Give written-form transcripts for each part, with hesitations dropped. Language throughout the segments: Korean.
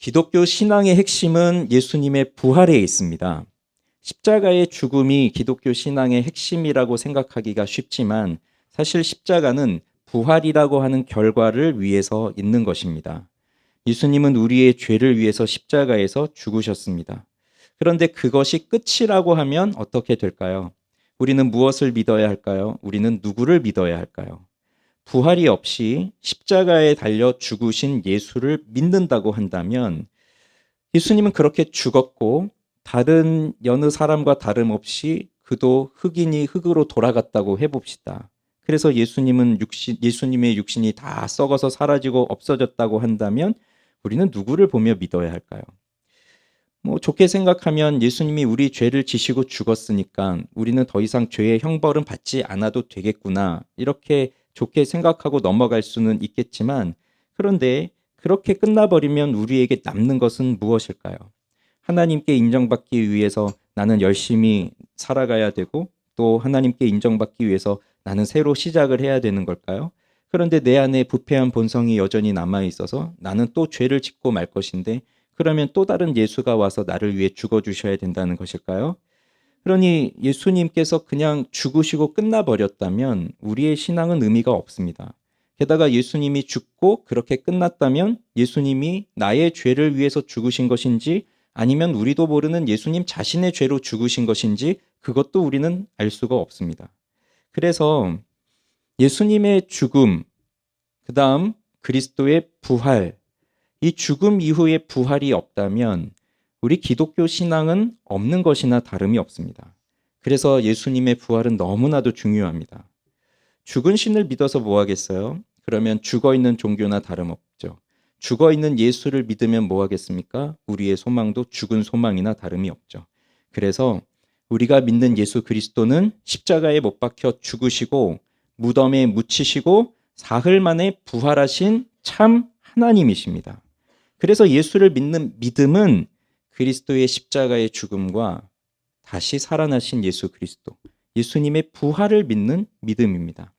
기독교 신앙의 핵심은 예수님의 부활에 있습니다. 십자가의 죽음이 기독교 신앙의 핵심이라고 생각하기가 쉽지만 사실 십자가는 부활이라고 하는 결과를 위해서 있는 것입니다. 예수님은 우리의 죄를 위해서 십자가에서 죽으셨습니다. 그런데 그것이 끝이라고 하면 어떻게 될까요? 우리는 무엇을 믿어야 할까요? 우리는 누구를 믿어야 할까요? 부활이 없이 십자가에 달려 죽으신 예수를 믿는다고 한다면 예수님은 그렇게 죽었고 다른 여느 사람과 다름없이 그도 흙이니 흙으로 돌아갔다고 해봅시다. 그래서 예수님의 육신이 다 썩어서 사라지고 없어졌다고 한다면 우리는 누구를 보며 믿어야 할까요? 좋게 생각하면 예수님이 우리 죄를 지시고 죽었으니까 우리는 더 이상 죄의 형벌은 받지 않아도 되겠구나. 이렇게 좋게 생각하고 넘어갈 수는 있겠지만 그런데 그렇게 끝나버리면 우리에게 남는 것은 무엇일까요? 하나님께 인정받기 위해서 나는 열심히 살아가야 되고 또 하나님께 인정받기 위해서 나는 새로 시작을 해야 되는 걸까요? 그런데 내 안에 부패한 본성이 여전히 남아있어서 나는 또 죄를 짓고 말 것인데 그러면 또 다른 예수가 와서 나를 위해 죽어주셔야 된다는 것일까요? 그러니 예수님께서 그냥 죽으시고 끝나버렸다면 우리의 신앙은 의미가 없습니다. 게다가 예수님이 죽고 그렇게 끝났다면 예수님이 나의 죄를 위해서 죽으신 것인지 아니면 우리도 모르는 예수님 자신의 죄로 죽으신 것인지 그것도 우리는 알 수가 없습니다. 그래서 예수님의 죽음, 그 다음 그리스도의 부활, 이 죽음 이후에 부활이 없다면 우리 기독교 신앙은 없는 것이나 다름이 없습니다. 그래서 예수님의 부활은 너무나도 중요합니다. 죽은 신을 믿어서 뭐 하겠어요? 그러면 죽어있는 종교나 다름없죠. 죽어있는 예수를 믿으면 뭐 하겠습니까? 우리의 소망도 죽은 소망이나 다름이 없죠. 그래서 우리가 믿는 예수 그리스도는 십자가에 못 박혀 죽으시고 무덤에 묻히시고 사흘 만에 부활하신 참 하나님이십니다. 그래서 예수를 믿는 믿음은 그리스도의 십자가의 죽음과 다시 살아나신 예수 그리스도, 예수님의 부활을 믿는 믿음입니다.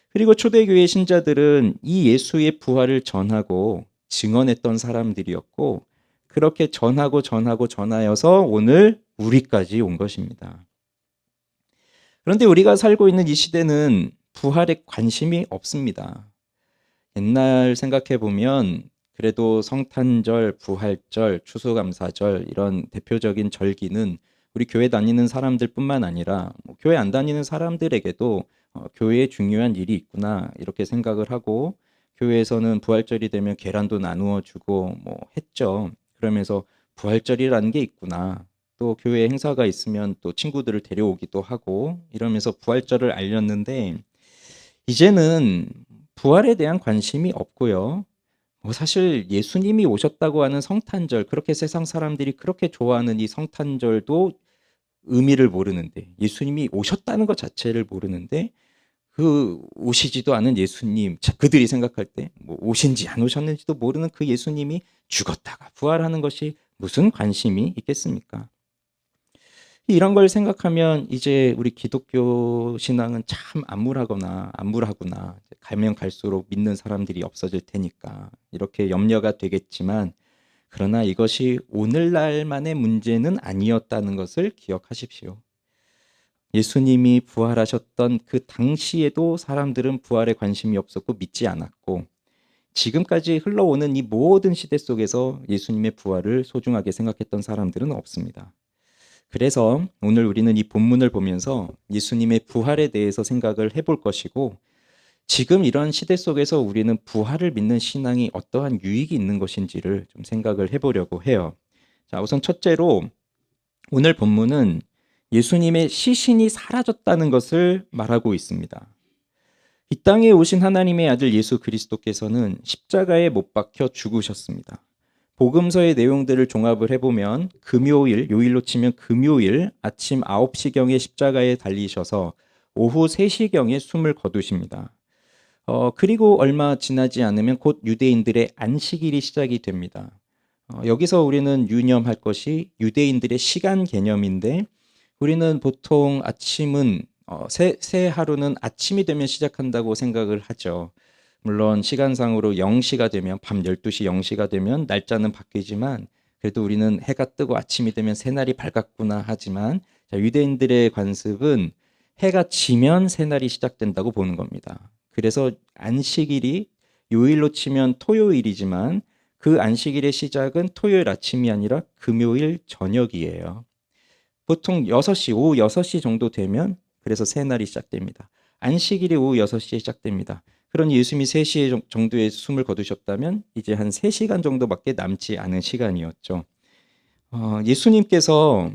그리고 초대교회 신자들은 이 예수의 부활을 전하고 증언했던 사람들이었고 그렇게 전하여서 오늘 우리까지 온 것입니다. 그런데 우리가 살고 있는 이 시대는 부활에 관심이 없습니다. 옛날 생각해 보면 그래도 성탄절, 부활절, 추수감사절 이런 대표적인 절기는 우리 교회 다니는 사람들뿐만 아니라 교회 안 다니는 사람들에게도 교회에 중요한 일이 있구나 이렇게 생각을 하고 교회에서는 부활절이 되면 계란도 나누어 주고 했죠. 그러면서 부활절이라는 게 있구나. 또 교회 행사가 있으면 또 친구들을 데려오기도 하고 이러면서 부활절을 알렸는데 이제는 부활에 대한 관심이 없고요. 사실 예수님이 오셨다고 하는 성탄절, 그렇게 세상 사람들이 그렇게 좋아하는 이 성탄절도 의미를 모르는데 예수님이 오셨다는 것 자체를 모르는데 그 오시지도 않은 예수님, 그들이 생각할 때 오신지 안 오셨는지도 모르는 그 예수님이 죽었다가 부활하는 것이 무슨 관심이 있겠습니까? 이런 걸 생각하면 이제 우리 기독교 신앙은 참 암울하구나. 가면 갈수록 믿는 사람들이 없어질 테니까 이렇게 염려가 되겠지만 그러나 이것이 오늘날만의 문제는 아니었다는 것을 기억하십시오. 예수님이 부활하셨던 그 당시에도 사람들은 부활에 관심이 없었고 믿지 않았고 지금까지 흘러오는 이 모든 시대 속에서 예수님의 부활을 소중하게 생각했던 사람들은 없습니다. 그래서 오늘 우리는 이 본문을 보면서 예수님의 부활에 대해서 생각을 해볼 것이고 지금 이런 시대 속에서 우리는 부활을 믿는 신앙이 어떠한 유익이 있는 것인지를 좀 생각을 해보려고 해요. 자, 우선 첫째로 오늘 본문은 예수님의 시신이 사라졌다는 것을 말하고 있습니다. 이 땅에 오신 하나님의 아들 예수 그리스도께서는 십자가에 못 박혀 죽으셨습니다. 복음서의 내용들을 종합을 해보면 금요일, 요일로 치면 금요일 아침 9시경에 십자가에 달리셔서 오후 3시경에 숨을 거두십니다. 그리고 얼마 지나지 않으면 곧 유대인들의 안식일이 시작이 됩니다. 여기서 우리는 유념할 것이 유대인들의 시간 개념인데 우리는 보통 아침은 새 하루는 아침이 되면 시작한다고 생각을 하죠. 물론 시간상으로 0시가 되면 밤 12시 0시가 되면 날짜는 바뀌지만 그래도 우리는 해가 뜨고 아침이 되면 새날이 밝았구나 하지만 유대인들의 관습은 해가 지면 새날이 시작된다고 보는 겁니다. 그래서 안식일이 요일로 치면 토요일이지만 그 안식일의 시작은 토요일 아침이 아니라 금요일 저녁이에요. 보통 6시, 오후 6시 정도 되면 그래서 새날이 시작됩니다. 안식일이 오후 6시에 시작됩니다. 그러니 예수님이 3시 정도에 숨을 거두셨다면 이제 한 3시간 정도밖에 남지 않은 시간이었죠. 예수님께서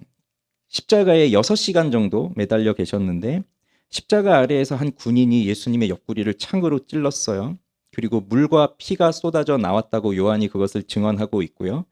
십자가에 6시간 정도 매달려 계셨는데 십자가 아래에서 한 군인이 예수님의 옆구리를 창으로 찔렀어요. 그리고 물과 피가 쏟아져 나왔다고 요한이 그것을 증언하고 있고요.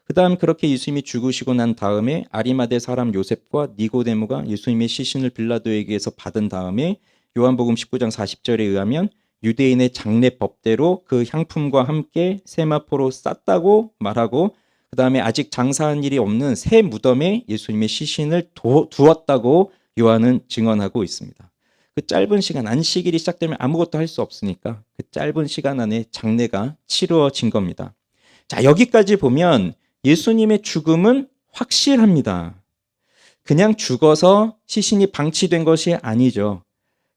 그 다음 그렇게 예수님이 죽으시고 난 다음에 아리마대 사람 요셉과 니고데모가 예수님의 시신을 빌라도에게서 받은 다음에 요한복음 19장 40절에 의하면 유대인의 장례법대로 그 향품과 함께 세마포로 쌌다고 말하고 그 다음에 아직 장사한 일이 없는 새 무덤에 예수님의 시신을 두었다고 요한은 증언하고 있습니다. 그 짧은 시간, 안식일이 시작되면 아무것도 할 수 없으니까 그 짧은 시간 안에 장례가 치루어진 겁니다. 자, 여기까지 보면 예수님의 죽음은 확실합니다. 그냥 죽어서 시신이 방치된 것이 아니죠.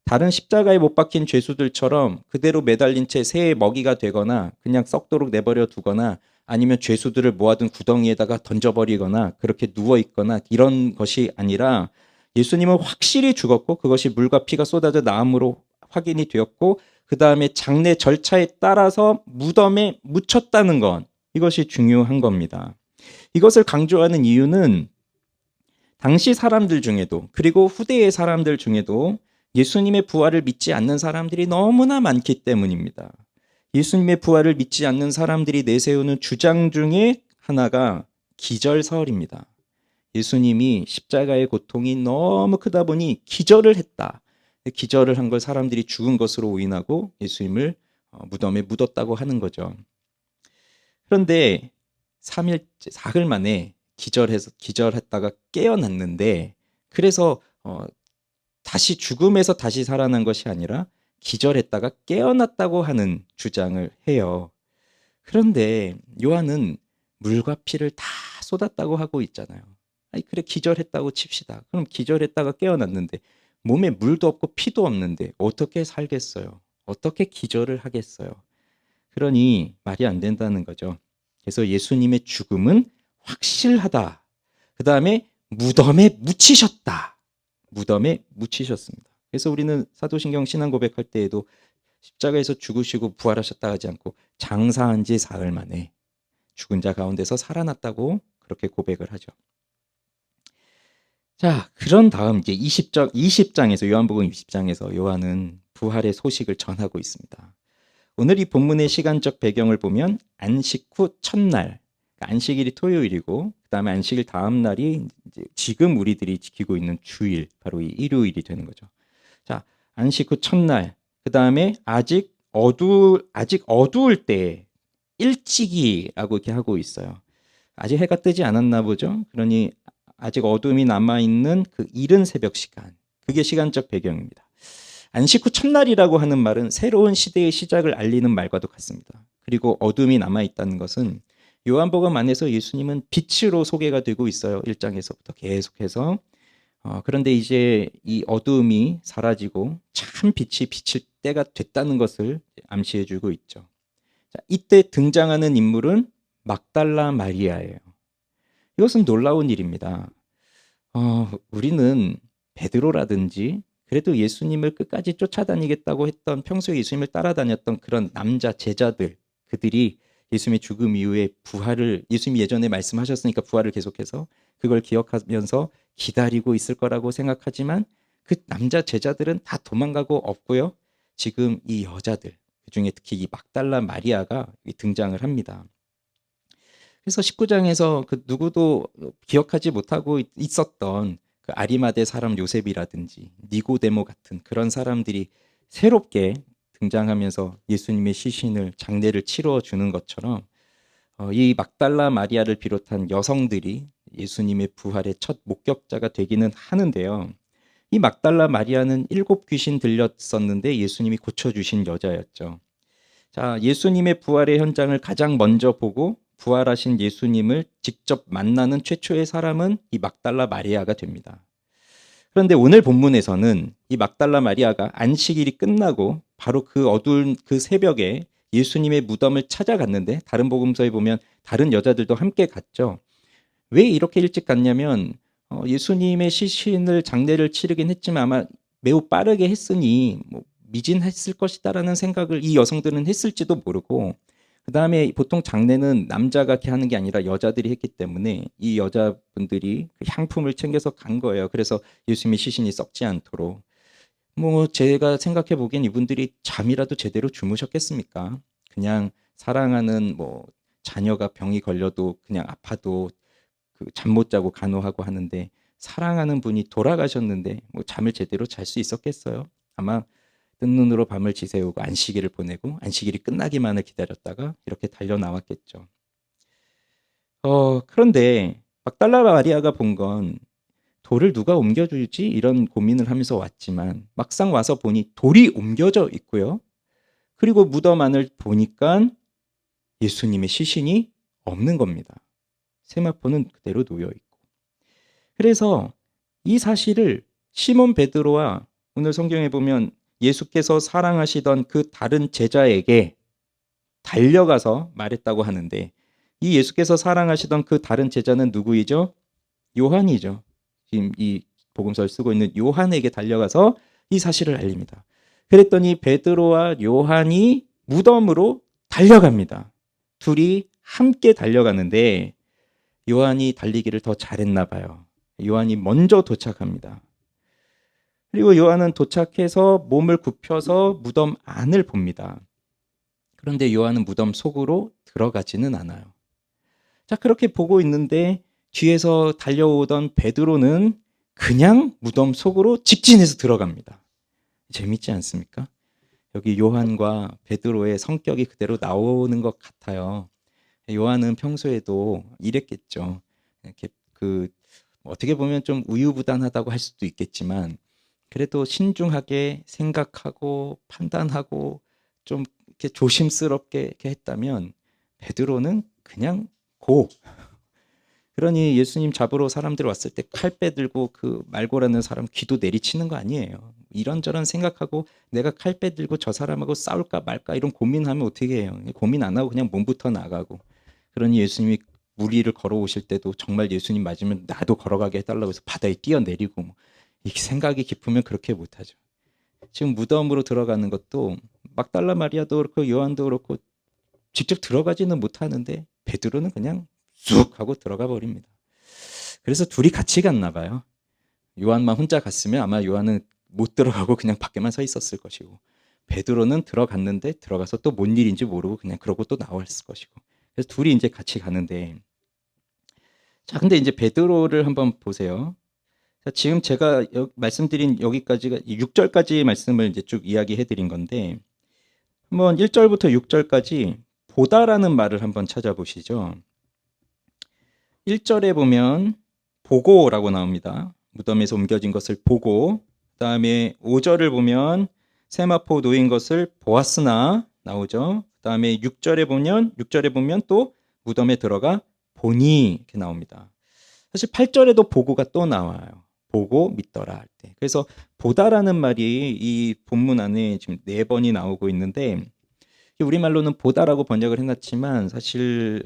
다른 십자가에 못 박힌 죄수들처럼 그대로 매달린 채 새의 먹이가 되거나 그냥 썩도록 내버려 두거나 아니면 죄수들을 모아둔 구덩이에다가 던져버리거나 그렇게 누워있거나 이런 것이 아니라 예수님은 확실히 죽었고 그것이 물과 피가 쏟아져 나음으로 확인이 되었고 그 다음에 장례 절차에 따라서 무덤에 묻혔다는 것, 이것이 중요한 겁니다. 이것을 강조하는 이유는 당시 사람들 중에도 그리고 후대의 사람들 중에도 예수님의 부활을 믿지 않는 사람들이 너무나 많기 때문입니다. 예수님의 부활을 믿지 않는 사람들이 내세우는 주장 중에 하나가 기절설입니다. 예수님이 십자가의 고통이 너무 크다 보니 기절을 했다. 기절을 한 걸 사람들이 죽은 것으로 오인하고 예수님을 무덤에 묻었다고 하는 거죠. 그런데 3일째, 사흘 만에 기절했다가 깨어났는데 그래서 다시 죽음에서 다시 살아난 것이 아니라 기절했다가 깨어났다고 하는 주장을 해요. 그런데 요한은 물과 피를 다 쏟았다고 하고 있잖아요. 아니 그래 기절했다고 칩시다. 그럼 기절했다가 깨어났는데 몸에 물도 없고 피도 없는데 어떻게 살겠어요? 어떻게 기절을 하겠어요? 그러니 말이 안 된다는 거죠. 그래서 예수님의 죽음은 확실하다. 그 다음에 무덤에 묻히셨다. 무덤에 묻히셨습니다. 그래서 우리는 사도신경 신앙 고백할 때에도 십자가에서 죽으시고 부활하셨다 하지 않고 장사한 지 사흘 만에 죽은 자 가운데서 살아났다고 그렇게 고백을 하죠. 자, 그런 다음 이제 20장에서 요한복음 20장에서 요한은 부활의 소식을 전하고 있습니다. 오늘 이 본문의 시간적 배경을 보면 안식 후 첫날, 안식일이 토요일이고 그다음에 안식일 다음 날이 이제 지금 우리들이 지키고 있는 주일, 바로 이 일요일이 되는 거죠. 자, 안식 후 첫날, 그다음에 아직 어두울 때 일찍이라고 이렇게 하고 있어요. 아직 해가 뜨지 않았나 보죠. 그러니 아직 어둠이 남아있는 그 이른 새벽 시간, 그게 시간적 배경입니다. 안식 후 첫날이라고 하는 말은 새로운 시대의 시작을 알리는 말과도 같습니다. 그리고 어둠이 남아있다는 것은 요한복음 안에서 예수님은 빛으로 소개가 되고 있어요. 1장에서부터 계속해서. 그런데 이제 이 어둠이 사라지고 참 빛이 비칠 때가 됐다는 것을 암시해 주고 있죠. 자, 이때 등장하는 인물은 막달라 마리아예요. 이것은 놀라운 일입니다. 우리는 베드로라든지 그래도 예수님을 끝까지 쫓아다니겠다고 했던, 평소에 예수님을 따라다녔던 그런 남자 제자들, 그들이 예수님의 죽음 이후에 부활을, 예수님이 예전에 말씀하셨으니까 부활을 계속해서 그걸 기억하면서 기다리고 있을 거라고 생각하지만 그 남자 제자들은 다 도망가고 없고요. 지금 이 여자들, 그중에 특히 이 막달라 마리아가 등장을 합니다. 그래서 19장에서 그 누구도 기억하지 못하고 있었던 그 아리마대 사람 요셉이라든지 니고데모 같은 그런 사람들이 새롭게 등장하면서 예수님의 시신을, 장례를 치러 주는 것처럼 이 막달라 마리아를 비롯한 여성들이 예수님의 부활의 첫 목격자가 되기는 하는데요. 이 막달라 마리아는 7 귀신 들렸었는데 예수님이 고쳐주신 여자였죠. 자, 예수님의 부활의 현장을 가장 먼저 보고 부활하신 예수님을 직접 만나는 최초의 사람은 이 막달라 마리아가 됩니다. 그런데 오늘 본문에서는 이 막달라 마리아가 안식일이 끝나고 바로 그 어두운 그 새벽에 예수님의 무덤을 찾아갔는데, 다른 복음서에 보면 다른 여자들도 함께 갔죠. 왜 이렇게 일찍 갔냐면 예수님의 시신을 장례를 치르긴 했지만 아마 매우 빠르게 했으니 뭐 미진했을 것이다라는 생각을 이 여성들은 했을지도 모르고, 그 다음에 보통 장례는 남자가 하는 게 아니라 여자들이 했기 때문에 이 여자분들이 그 향품을 챙겨서 간 거예요. 그래서 예수님의 시신이 썩지 않도록. 뭐 제가 생각해 보기엔 이분들이 잠이라도 제대로 주무셨겠습니까? 그냥 사랑하는 뭐 자녀가 병이 걸려도 그냥 아파도 그 잠 못 자고 간호하고 하는데, 사랑하는 분이 돌아가셨는데 뭐 잠을 제대로 잘 수 있었겠어요? 아마 뜬 눈으로 밤을 지새우고 안식일을 보내고 안식일이 끝나기만을 기다렸다가 이렇게 달려 나왔겠죠. 그런데 막달라 마리아가 본 건 돌을 누가 옮겨줄지 이런 고민을 하면서 왔지만, 막상 와서 보니 돌이 옮겨져 있고요. 그리고 무덤 안을 보니까 예수님의 시신이 없는 겁니다. 세마포는 그대로 놓여 있고. 그래서 이 사실을 시몬 베드로와 오늘 성경에 보면 예수께서 사랑하시던 그 다른 제자에게 달려가서 말했다고 하는데, 이 예수께서 사랑하시던 그 다른 제자는 누구이죠? 요한이죠. 지금 이 복음서를 쓰고 있는 요한에게 달려가서 이 사실을 알립니다. 그랬더니 베드로와 요한이 무덤으로 달려갑니다. 둘이 함께 달려가는데 요한이 달리기를 더 잘했나 봐요. 요한이 먼저 도착합니다. 그리고 요한은 도착해서 몸을 굽혀서 무덤 안을 봅니다. 그런데 요한은 무덤 속으로 들어가지는 않아요. 자, 그렇게 보고 있는데 뒤에서 달려오던 베드로는 그냥 무덤 속으로 직진해서 들어갑니다. 재밌지 않습니까? 여기 요한과 베드로의 성격이 그대로 나오는 것 같아요. 요한은 평소에도 이랬겠죠. 이렇게 어떻게 보면 좀 우유부단하다고 할 수도 있겠지만, 그래도 신중하게 생각하고 판단하고 좀 이렇게 조심스럽게 이렇게 했다면, 베드로는 그냥 그러니 예수님 잡으러 사람들 왔을 때 칼 빼들고 그 말고라는 사람 귀도 내리치는 거 아니에요. 이런저런 생각하고 내가 칼 빼들고 저 사람하고 싸울까 말까 이런 고민하면 어떻게 해요? 고민 안 하고 그냥 몸부터 나가고. 그러니 예수님이 무리를 걸어오실 때도 정말 예수님 맞으면 나도 걸어가게 해달라고 해서 바다에 뛰어내리고, 뭐 이 생각이 깊으면 그렇게 못하죠. 지금 무덤으로 들어가는 것도 막달라 마리아도 그렇고 요한도 그렇고 직접 들어가지는 못하는데 베드로는 그냥 쑥 하고 들어가 버립니다. 그래서 둘이 같이 갔나 봐요. 요한만 혼자 갔으면 아마 요한은 못 들어가고 그냥 밖에만 서 있었을 것이고, 베드로는 들어갔는데 들어가서 또 뭔 일인지 모르고 그냥 그러고 또 나왔을 것이고. 그래서 둘이 이제 같이 가는데, 자, 근데 이제 베드로를 한번 보세요. 자, 지금 제가 말씀드린 여기까지가 6절까지의 말씀을 이제 쭉 이야기해 드린 건데, 한번 1절부터 6절까지 보다라는 말을 한번 찾아보시죠. 1절에 보면 보고라고 나옵니다. 무덤에서 옮겨진 것을 보고, 그 다음에 5절을 보면 세마포 놓인 것을 보았으나 나오죠. 그 다음에 6절에 보면 또 무덤에 들어가 보니 이렇게 나옵니다. 사실 8절에도 보고가 또 나와요. 보고 믿더라 할 때. 그래서 보다라는 말이 이 본문 안에 지금 4번이 나오고 있는데, 우리말로는 보다라고 번역을 해놨지만 사실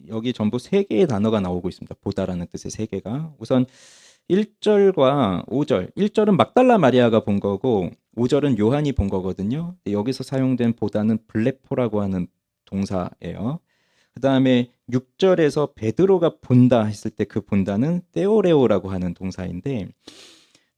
여기 전부 3개의 단어가 나오고 있습니다. 보다라는 뜻의 3개가. 우선 1절과 5절. 1절은 막달라 마리아가 본 거고 5절은 요한이 본 거거든요. 여기서 사용된 보다는 블레포라고 하는 동사예요. 그 다음에 6절에서 베드로가 본다 했을 때 그 본다는 떼오레오라고 하는 동사인데,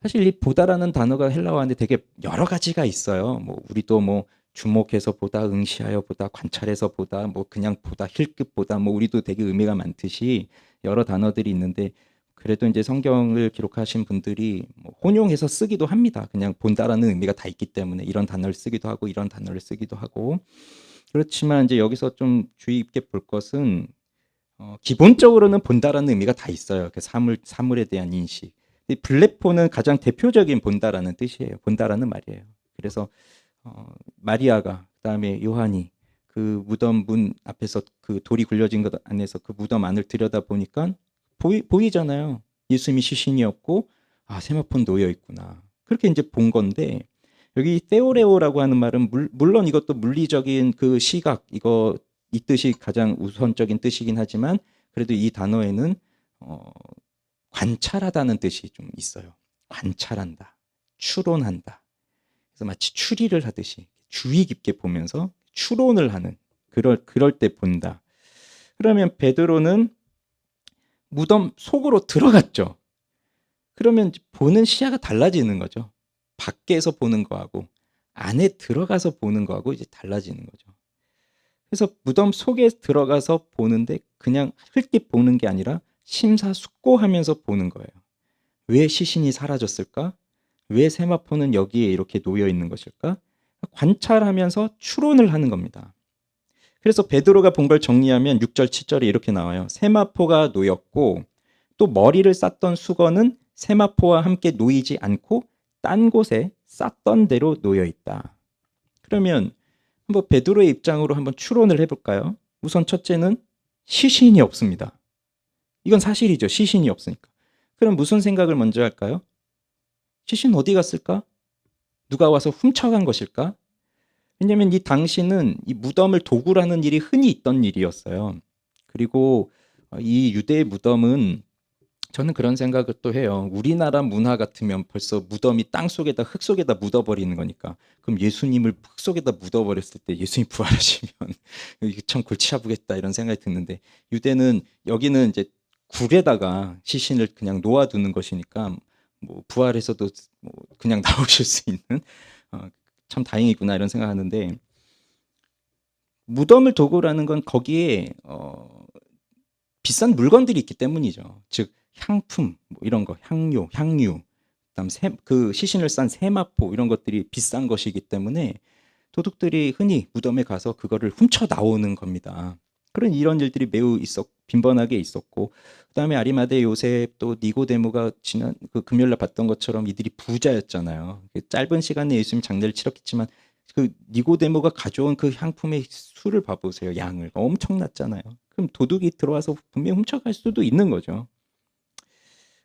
사실 이 보다라는 단어가 헬라어인데 되게 여러 가지가 있어요. 뭐 우리도 뭐 주목해서 보다, 응시하여 보다, 관찰해서 보다, 뭐 그냥 보다, 힐끗 보다, 뭐 우리도 되게 의미가 많듯이 여러 단어들이 있는데, 그래도 이제 성경을 기록하신 분들이 뭐 혼용해서 쓰기도 합니다. 그냥 본다라는 의미가 다 있기 때문에 이런 단어를 쓰기도 하고 이런 단어를 쓰기도 하고. 그렇지만 이제 여기서 좀 주의 깊게 볼 것은 기본적으로는 본다라는 의미가 다 있어요. 그 사물에 대한 인식. 블레포는 가장 대표적인 본다라는 뜻이에요. 본다라는 말이에요. 그래서 마리아가 그다음에 요한이 그 무덤 문 앞에서 그 돌이 굴려진 것 안에서 그 무덤 안을 들여다 보니까 보이잖아요. 예수님이 시신이었고 세마포는 놓여 있구나. 그렇게 이제 본 건데 여기 테오레오라고 하는 말은 물론 이것도 물리적인 그 시각 이 뜻이 가장 우선적인 뜻이긴 하지만 그래도 이 단어에는 관찰하다는 뜻이 좀 있어요. 관찰한다, 추론한다. 그래서 마치 추리를 하듯이 주의 깊게 보면서 추론을 하는 그럴 때 본다. 그러면 베드로는 무덤 속으로 들어갔죠. 그러면 보는 시야가 달라지는 거죠. 밖에서 보는 거하고 안에 들어가서 보는 거하고 이제 달라지는 거죠. 그래서 무덤 속에 들어가서 보는데 그냥 흘낏 보는 게 아니라 심사숙고하면서 보는 거예요. 왜 시신이 사라졌을까? 왜 세마포는 여기에 이렇게 놓여 있는 것일까? 관찰하면서 추론을 하는 겁니다. 그래서 베드로가 본 걸 정리하면 6절 7절에 이렇게 나와요. 세마포가 놓였고 또 머리를 쌌던 수건은 세마포와 함께 놓이지 않고 딴 곳에 쌌던 대로 놓여 있다. 그러면 한번 베드로의 입장으로 한번 추론을 해볼까요? 우선 첫째는 시신이 없습니다. 이건 사실이죠. 시신이 없으니까. 그럼 무슨 생각을 먼저 할까요? 시신 어디 갔을까? 누가 와서 훔쳐간 것일까? 왜냐하면 이 당시는 이 무덤을 도굴하는 일이 흔히 있던 일이었어요. 그리고 이 유대의 무덤은 저는 그런 생각을 또 해요. 우리나라 문화 같으면 벌써 무덤이 땅 속에다 흙 속에다 묻어버리는 거니까. 그럼 예수님을 흙 속에다 묻어버렸을 때 예수님 부활하시면 이게 참 골치 아프겠다 이런 생각이 드는데 유대는 여기는 이제 굴에다가 시신을 그냥 놓아두는 것이니까 뭐 부활해서도 뭐 그냥 나오실 수 있는 참 다행이구나 이런 생각하는데 무덤을 도구라는 건 거기에 비싼 물건들이 있기 때문이죠. 즉 향품 뭐 이런 거, 향료, 향유, 그다음 그 시신을 싼 세마포 이런 것들이 비싼 것이기 때문에 도둑들이 흔히 무덤에 가서 그거를 훔쳐 나오는 겁니다. 이런 일들이 매우 빈번하게 있었고 그다음에 아리마대 요셉 또 니고데모가 지난 그 금요일날 봤던 것처럼 이들이 부자였잖아요. 짧은 시간에 예수님 장례를 치렀겠지만 그 니고데모가 가져온 그 향품의 수를 봐보세요. 양을 엄청났잖아요. 그럼 도둑이 들어와서 분명히 훔쳐갈 수도 있는 거죠.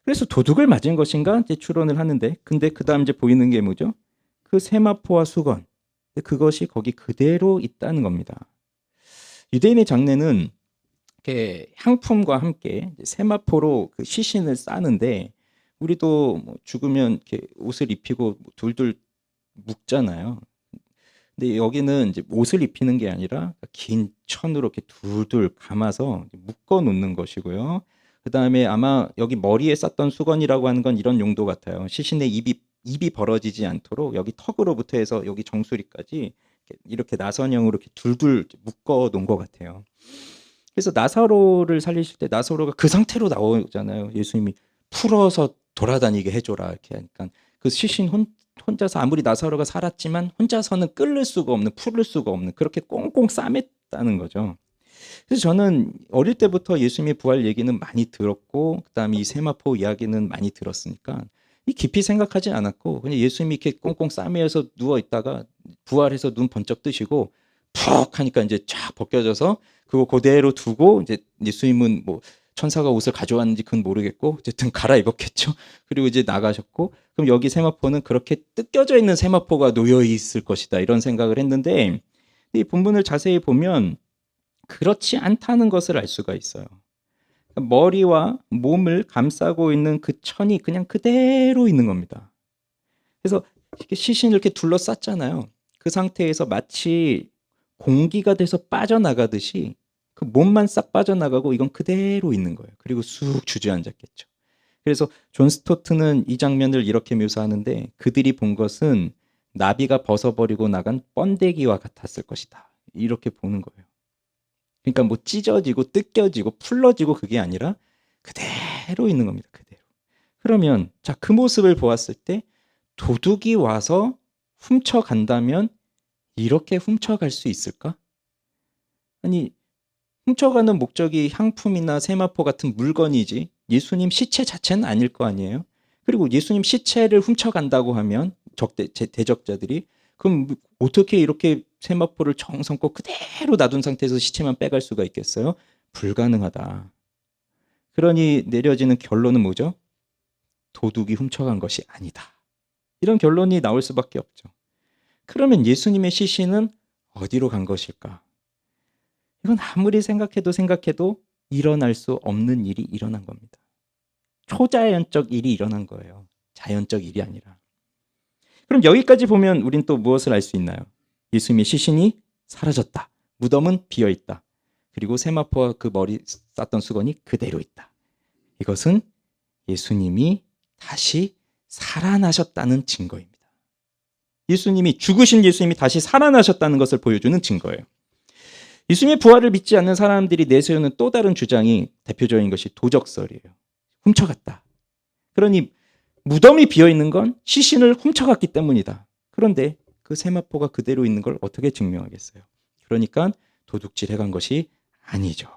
그래서 도둑을 맞은 것인가 이제 추론을 하는데 근데 그다음 이제 보이는 게 뭐죠? 그 세마포와 수건 그것이 거기 그대로 있다는 겁니다. 유대인의 장례는 이렇게 향품과 함께 세마포로 그 시신을 싸는데 우리도 뭐 죽으면 이렇게 옷을 입히고 둘둘 묶잖아요. 근데 여기는 이제 옷을 입히는 게 아니라 긴 천으로 이렇게 둘둘 감아서 묶어 놓는 것이고요. 그다음에 아마 여기 머리에 쌌던 수건이라고 하는 건 이런 용도 같아요. 시신의 입이 벌어지지 않도록 여기 턱으로부터 해서 여기 정수리까지 이렇게 나선형으로 이렇게 둘둘 묶어 놓은 것 같아요. 그래서 나사로를 살리실 때 나사로가 그 상태로 나오잖아요. 예수님이 풀어서 돌아다니게 해줘라 이렇게 하니까 그 시신 혼자서 아무리 나사로가 살았지만 혼자서는 끌을 수가 없는 풀을 수가 없는 그렇게 꽁꽁 싸맸다는 거죠. 그래서 저는 어릴 때부터 예수님의 부활 얘기는 많이 들었고 그다음에 이 세마포 이야기는 많이 들었으니까 이 깊이 생각하지 않았고 그냥 예수님이 이렇게 꽁꽁 싸매어서 누워 있다가 부활해서 눈 번쩍 뜨시고 푹 하니까 이제 쫙 벗겨져서 그거 그대로 두고 이제 예수님은 뭐 천사가 옷을 가져왔는지 그건 모르겠고 어쨌든 갈아입었겠죠. 그리고 이제 나가셨고 그럼 여기 세마포는 그렇게 뜯겨져 있는 세마포가 놓여 있을 것이다 이런 생각을 했는데 이 본문을 자세히 보면 그렇지 않다는 것을 알 수가 있어요. 머리와 몸을 감싸고 있는 그 천이 그냥 그대로 있는 겁니다. 그래서 시신을 이렇게 둘러쌌잖아요. 그 상태에서 마치 공기가 돼서 빠져나가듯이 그 몸만 싹 빠져나가고 이건 그대로 있는 거예요. 그리고 쑥 주저앉았겠죠. 그래서 존 스토트는 이 장면을 이렇게 묘사하는데 그들이 본 것은 나비가 벗어버리고 나간 번데기와 같았을 것이다. 이렇게 보는 거예요. 그러니까 뭐 찢어지고 뜯겨지고 풀러지고 그게 아니라 그대로 있는 겁니다. 그대로. 그러면 자, 그 모습을 보았을 때 도둑이 와서 훔쳐간다면 이렇게 훔쳐갈 수 있을까? 아니 훔쳐가는 목적이 향품이나 세마포 같은 물건이지 예수님 시체 자체는 아닐 거 아니에요. 그리고 예수님 시체를 훔쳐간다고 하면 대적자들이 그럼 어떻게 이렇게 세마포를 정성껏 그대로 놔둔 상태에서 시체만 빼갈 수가 있겠어요? 불가능하다. 그러니 내려지는 결론은 뭐죠? 도둑이 훔쳐간 것이 아니다. 이런 결론이 나올 수밖에 없죠. 그러면 예수님의 시신은 어디로 간 것일까? 이건 아무리 생각해도 일어날 수 없는 일이 일어난 겁니다. 초자연적 일이 일어난 거예요. 자연적 일이 아니라. 그럼 여기까지 보면 우린 또 무엇을 알 수 있나요? 예수님의 시신이 사라졌다. 무덤은 비어있다. 그리고 세마포와 그 머리 쌌던 수건이 그대로 있다. 이것은 예수님이 다시 살아나셨다는 증거입니다. 죽으신 예수님이 다시 살아나셨다는 것을 보여주는 증거예요. 예수님의 부활을 믿지 않는 사람들이 내세우는 또 다른 주장이 대표적인 것이 도적설이에요. 훔쳐갔다. 그러니 무덤이 비어있는 건 시신을 훔쳐갔기 때문이다. 그런데 그 세마포가 그대로 있는 걸 어떻게 증명하겠어요? 그러니까 도둑질 해간 것이 아니죠.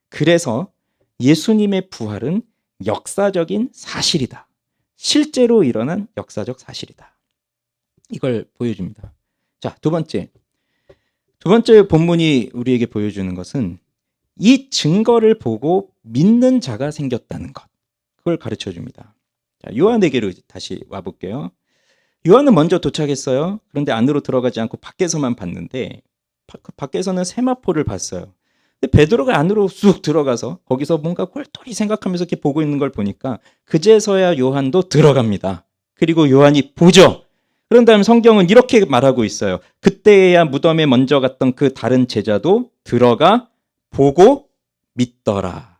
그래서 예수님의 부활은 역사적인 사실이다. 실제로 일어난 역사적 사실이다. 이걸 보여줍니다. 자, 두 번째 본문이 우리에게 보여주는 것은 이 증거를 보고 믿는 자가 생겼다는 것. 그걸 가르쳐 줍니다. 자, 요한에게로 다시 와볼게요. 요한은 먼저 도착했어요. 그런데 안으로 들어가지 않고 밖에서만 봤는데 밖에서는 세마포를 봤어요. 근데 베드로가 안으로 쑥 들어가서 거기서 뭔가 꼴똘히 생각하면서 이렇게 보고 있는 걸 보니까 그제서야 요한도 들어갑니다. 그리고 요한이 보죠. 그런 다음에 성경은 이렇게 말하고 있어요. 그때야 무덤에 먼저 갔던 그 다른 제자도 들어가 보고 믿더라.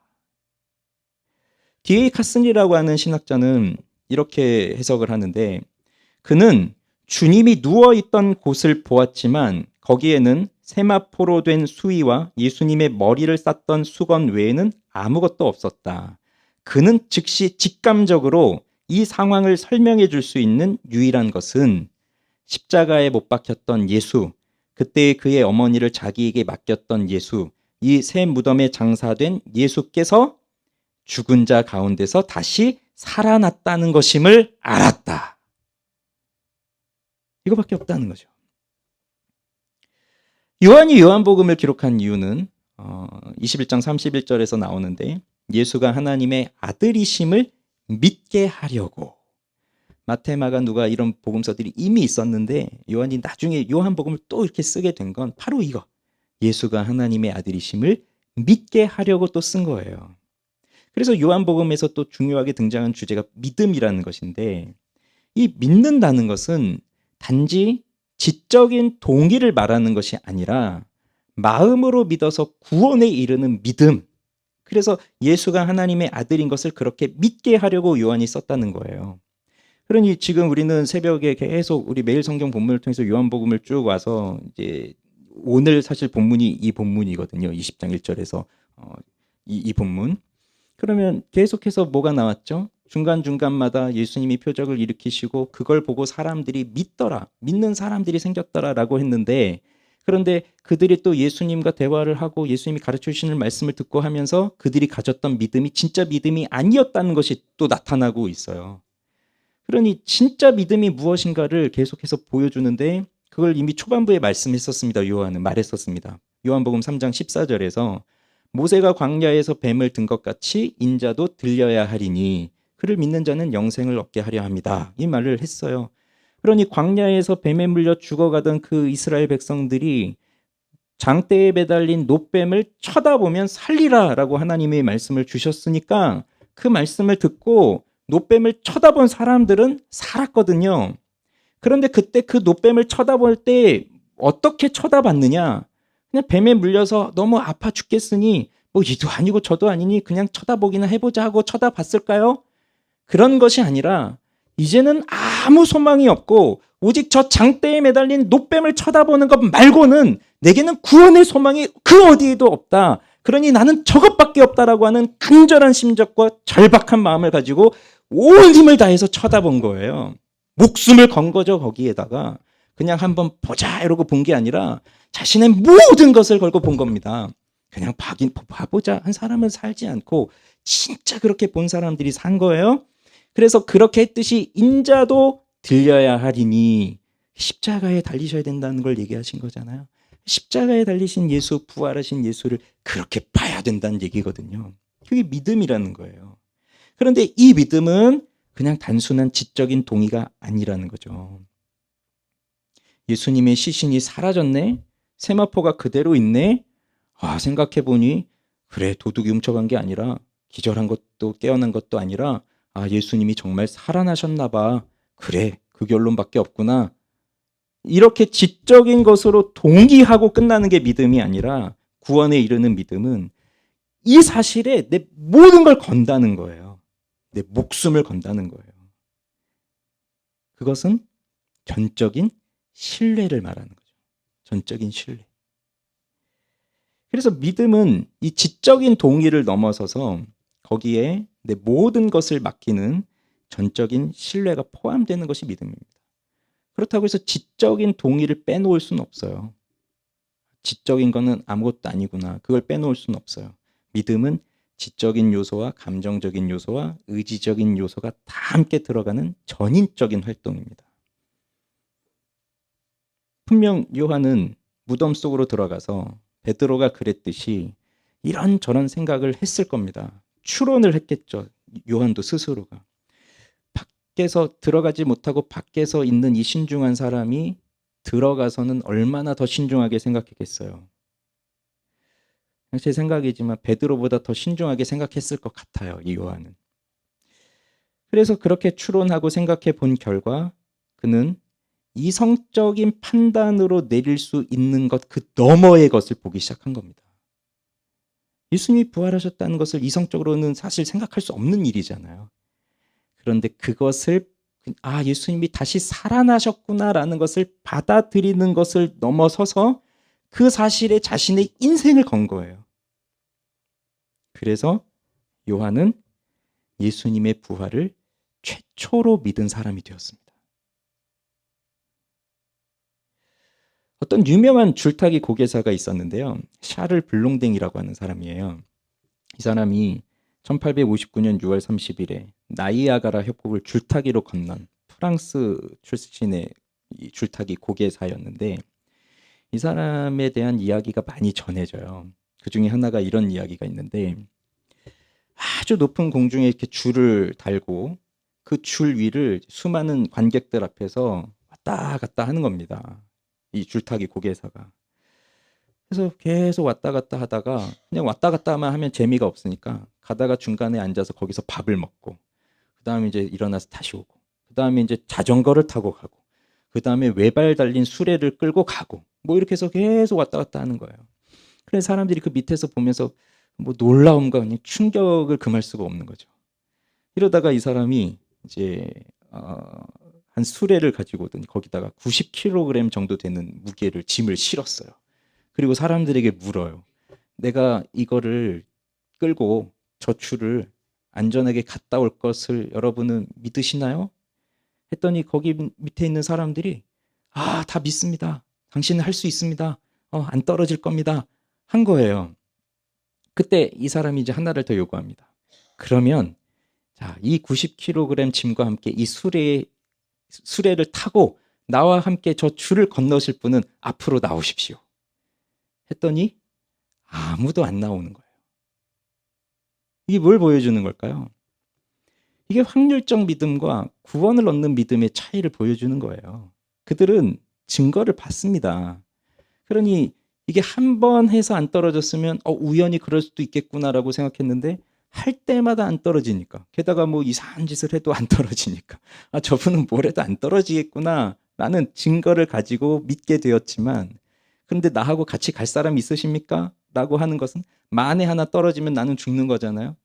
D.A. 카슨이라고 하는 신학자는 이렇게 해석을 하는데 그는 주님이 누워있던 곳을 보았지만 거기에는 세마포로 된 수의와 예수님의 머리를 쌌던 수건 외에는 아무것도 없었다. 그는 즉시 직감적으로 이 상황을 설명해 줄 수 있는 유일한 것은 십자가에 못 박혔던 예수, 그때 그의 어머니를 자기에게 맡겼던 예수, 이 새 무덤에 장사된 예수께서 죽은 자 가운데서 다시 살아났다는 것임을 알았다. 이거밖에 없다는 거죠. 요한이 요한복음을 기록한 이유는 21장 31절에서 나오는데 예수가 하나님의 아들이심을 믿게 하려고. 마태, 마가, 누가 이런 복음서들이 이미 있었는데 요한이 나중에 요한복음을 또 이렇게 쓰게 된 건 바로 이거. 예수가 하나님의 아들이심을 믿게 하려고 또 쓴 거예요. 그래서 요한복음에서 또 중요하게 등장한 주제가 믿음이라는 것인데 이 믿는다는 것은 단지 지적인 동의를 말하는 것이 아니라 마음으로 믿어서 구원에 이르는 믿음. 그래서 예수가 하나님의 아들인 것을 그렇게 믿게 하려고 요한이 썼다는 거예요. 그러니 지금 우리는 새벽에 계속 우리 매일 성경 본문을 통해서 요한복음을 쭉 와서 이제 오늘 사실 본문이 이 본문이거든요. 20장 1절에서 이 본문. 그러면 계속해서 뭐가 나왔죠? 중간중간마다 예수님이 표적을 일으키시고 그걸 보고 사람들이 믿더라. 믿는 사람들이 생겼더라라고 했는데 그런데 그들이 또 예수님과 대화를 하고 예수님이 가르쳐 주시는 말씀을 듣고 하면서 그들이 가졌던 믿음이 진짜 믿음이 아니었다는 것이 또 나타나고 있어요. 그러니 진짜 믿음이 무엇인가를 계속해서 보여주는데 그걸 이미 초반부에 말씀했었습니다. 요한은 말했었습니다. 요한복음 3장 14절에서 모세가 광야에서 뱀을 든 것 같이 인자도 들려야 하리니 그를 믿는 자는 영생을 얻게 하려 합니다. 이 말을 했어요. 그러니 광야에서 뱀에 물려 죽어가던 그 이스라엘 백성들이 장대에 매달린 놋뱀을 쳐다보면 살리라라고 하나님의 말씀을 주셨으니까 그 말씀을 듣고 놋뱀을 쳐다본 사람들은 살았거든요. 그런데 그때 그 놋뱀을 쳐다볼 때 어떻게 쳐다봤느냐? 그냥 뱀에 물려서 너무 아파 죽겠으니 뭐 이도 아니고 저도 아니니 그냥 쳐다보기나 해보자 하고 쳐다봤을까요? 그런 것이 아니라 이제는 아무 소망이 없고 오직 저 장대에 매달린 놋뱀을 쳐다보는 것 말고는 내게는 구원의 소망이 그 어디에도 없다. 그러니 나는 저것밖에 없다라고 하는 간절한 심정과 절박한 마음을 가지고 온 힘을 다해서 쳐다본 거예요. 목숨을 건 거죠. 거기에다가 그냥 한번 보자 이러고 본 게 아니라 자신의 모든 것을 걸고 본 겁니다. 그냥 봐보자 한 사람은 살지 않고 진짜 그렇게 본 사람들이 산 거예요. 그래서 그렇게 했듯이 인자도 들려야 하리니 십자가에 달리셔야 된다는 걸 얘기하신 거잖아요. 십자가에 달리신 예수, 부활하신 예수를 그렇게 봐야 된다는 얘기거든요. 그게 믿음이라는 거예요. 그런데 이 믿음은 그냥 단순한 지적인 동의가 아니라는 거죠. 예수님의 시신이 사라졌네? 세마포가 그대로 있네? 생각해보니 그래, 도둑이 훔쳐간 게 아니라 기절한 것도 깨어난 것도 아니라 예수님이 정말 살아나셨나 봐. 그래, 그 결론밖에 없구나. 이렇게 지적인 것으로 동의하고 끝나는 게 믿음이 아니라 구원에 이르는 믿음은 이 사실에 내 모든 걸 건다는 거예요. 내 목숨을 건다는 거예요. 그것은 전적인 신뢰를 말하는 거죠. 전적인 신뢰. 그래서 믿음은 이 지적인 동의를 넘어서서 거기에 내 모든 것을 맡기는 전적인 신뢰가 포함되는 것이 믿음입니다. 그렇다고 해서 지적인 동의를 빼놓을 수는 없어요. 지적인 거는 아무것도 아니구나. 그걸 빼놓을 수는 없어요. 믿음은 지적인 요소와 감정적인 요소와 의지적인 요소가 다 함께 들어가는 전인적인 활동입니다. 분명 요한은 무덤 속으로 들어가서 베드로가 그랬듯이 이런저런 생각을 했을 겁니다. 추론을 했겠죠. 요한도 스스로가. 밖에서 들어가지 못하고 밖에서 있는 이 신중한 사람이 들어가서는 얼마나 더 신중하게 생각했겠어요. 제 생각이지만 베드로보다 더 신중하게 생각했을 것 같아요. 이 요한은. 그래서 그렇게 추론하고 생각해 본 결과 그는 이성적인 판단으로 내릴 수 있는 것 그 너머의 것을 보기 시작한 겁니다. 예수님이 부활하셨다는 것을 이성적으로는 사실 생각할 수 없는 일이잖아요. 그런데 그것을 예수님이 다시 살아나셨구나라는 것을 받아들이는 것을 넘어서서 그 사실에 자신의 인생을 건 거예요. 그래서 요한은 예수님의 부활을 최초로 믿은 사람이 되었습니다. 어떤 유명한 줄타기 고개사가 있었는데요. 샤를 블롱댕이라고 하는 사람이에요. 이 사람이 1859년 6월 30일에 나이아가라 협곡을 줄타기로 건넌 프랑스 출신의 줄타기 고개사였는데 이 사람에 대한 이야기가 많이 전해져요. 그 중에 하나가 이런 이야기가 있는데 아주 높은 공중에 이렇게 줄을 달고 그 줄 위를 수많은 관객들 앞에서 왔다 갔다 하는 겁니다. 이 줄타기 고개사가. 그래서 계속 왔다 갔다 하다가 그냥 왔다 갔다만 하면 재미가 없으니까 가다가 중간에 앉아서 거기서 밥을 먹고 그 다음에 이제 일어나서 다시 오고 그 다음에 이제 자전거를 타고 가고 그 다음에 외발 달린 수레를 끌고 가고 뭐 이렇게 해서 계속 왔다 갔다 하는 거예요. 그래서 사람들이 그 밑에서 보면서 뭐 놀라움과 그냥 충격을 금할 수가 없는 거죠. 이러다가 이 사람이 이제 한 수레를 가지고 오더니 거기다가 90kg 정도 되는 무게를 짐을 실었어요. 그리고 사람들에게 물어요. 내가 이거를 끌고 저 줄을 안전하게 갔다 올 것을 여러분은 믿으시나요? 했더니 거기 밑에 있는 사람들이 다 믿습니다. 당신은 할 수 있습니다. 안 떨어질 겁니다. 한 거예요. 그때 이 사람이 이제 하나를 더 요구합니다. 그러면 이 90kg 짐과 함께 이 수레를 타고 나와 함께 저 줄을 건너실 분은 앞으로 나오십시오. 했더니 아무도 안 나오는 거예요. 이게 뭘 보여주는 걸까요? 이게 확률적 믿음과 구원을 얻는 믿음의 차이를 보여주는 거예요. 그들은 증거를 봤습니다. 그러니 이게 한 번 해서 안 떨어졌으면 우연히 그럴 수도 있겠구나라고 생각했는데 할 때마다 안 떨어지니까 게다가 뭐 이상한 짓을 해도 안 떨어지니까 저분은 뭘 해도 안 떨어지겠구나 라는 증거를 가지고 믿게 되었지만 그런데 나하고 같이 갈 사람 있으십니까? 라고 하는 것은 만에 하나 떨어지면 나는 죽는 거잖아요.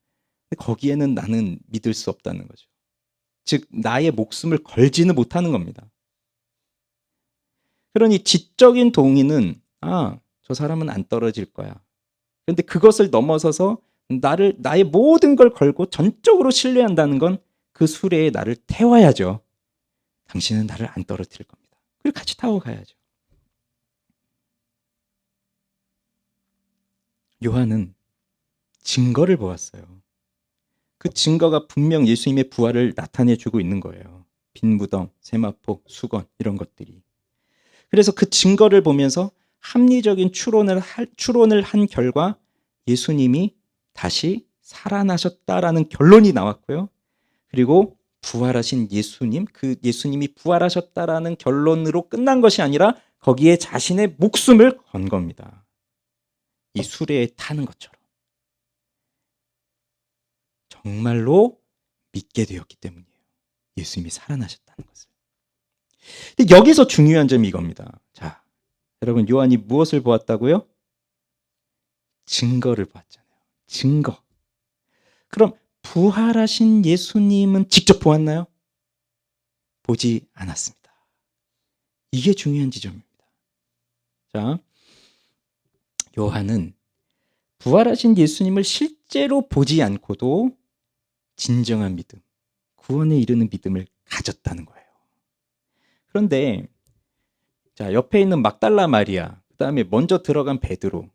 근데 거기에는 나는 믿을 수 없다는 거죠. 즉 나의 목숨을 걸지는 못하는 겁니다. 그러니 지적인 동의는 저 사람은 안 떨어질 거야. 그런데 그것을 넘어서서 나의 모든 걸 걸고 전적으로 신뢰한다는 건 그 수레에 나를 태워야죠. 당신은 나를 안 떨어뜨릴 겁니다. 그리고 같이 타고 가야죠. 요한은 증거를 보았어요. 그 증거가 분명 예수님의 부활을 나타내주고 있는 거예요. 빈 무덤, 세마포, 수건 이런 것들이. 그래서 그 증거를 보면서 합리적인 추론을 한 결과 예수님이 다시 살아나셨다라는 결론이 나왔고요. 그리고 부활하신 예수님, 그 예수님이 부활하셨다라는 결론으로 끝난 것이 아니라 거기에 자신의 목숨을 건 겁니다. 이 수레에 타는 것처럼. 정말로 믿게 되었기 때문이에요. 예수님이 살아나셨다는 것을. 근데 여기서 중요한 점이 이겁니다. 자, 여러분 요한이 무엇을 보았다고요? 증거를 보았잖아요. 증거. 그럼 부활하신 예수님은 직접 보았나요? 보지 않았습니다. 이게 중요한 지점입니다. 자, 요한은 부활하신 예수님을 실제로 보지 않고도 진정한 믿음, 구원에 이르는 믿음을 가졌다는 거예요. 그런데 자, 옆에 있는 막달라 마리아, 그다음에 먼저 들어간 베드로,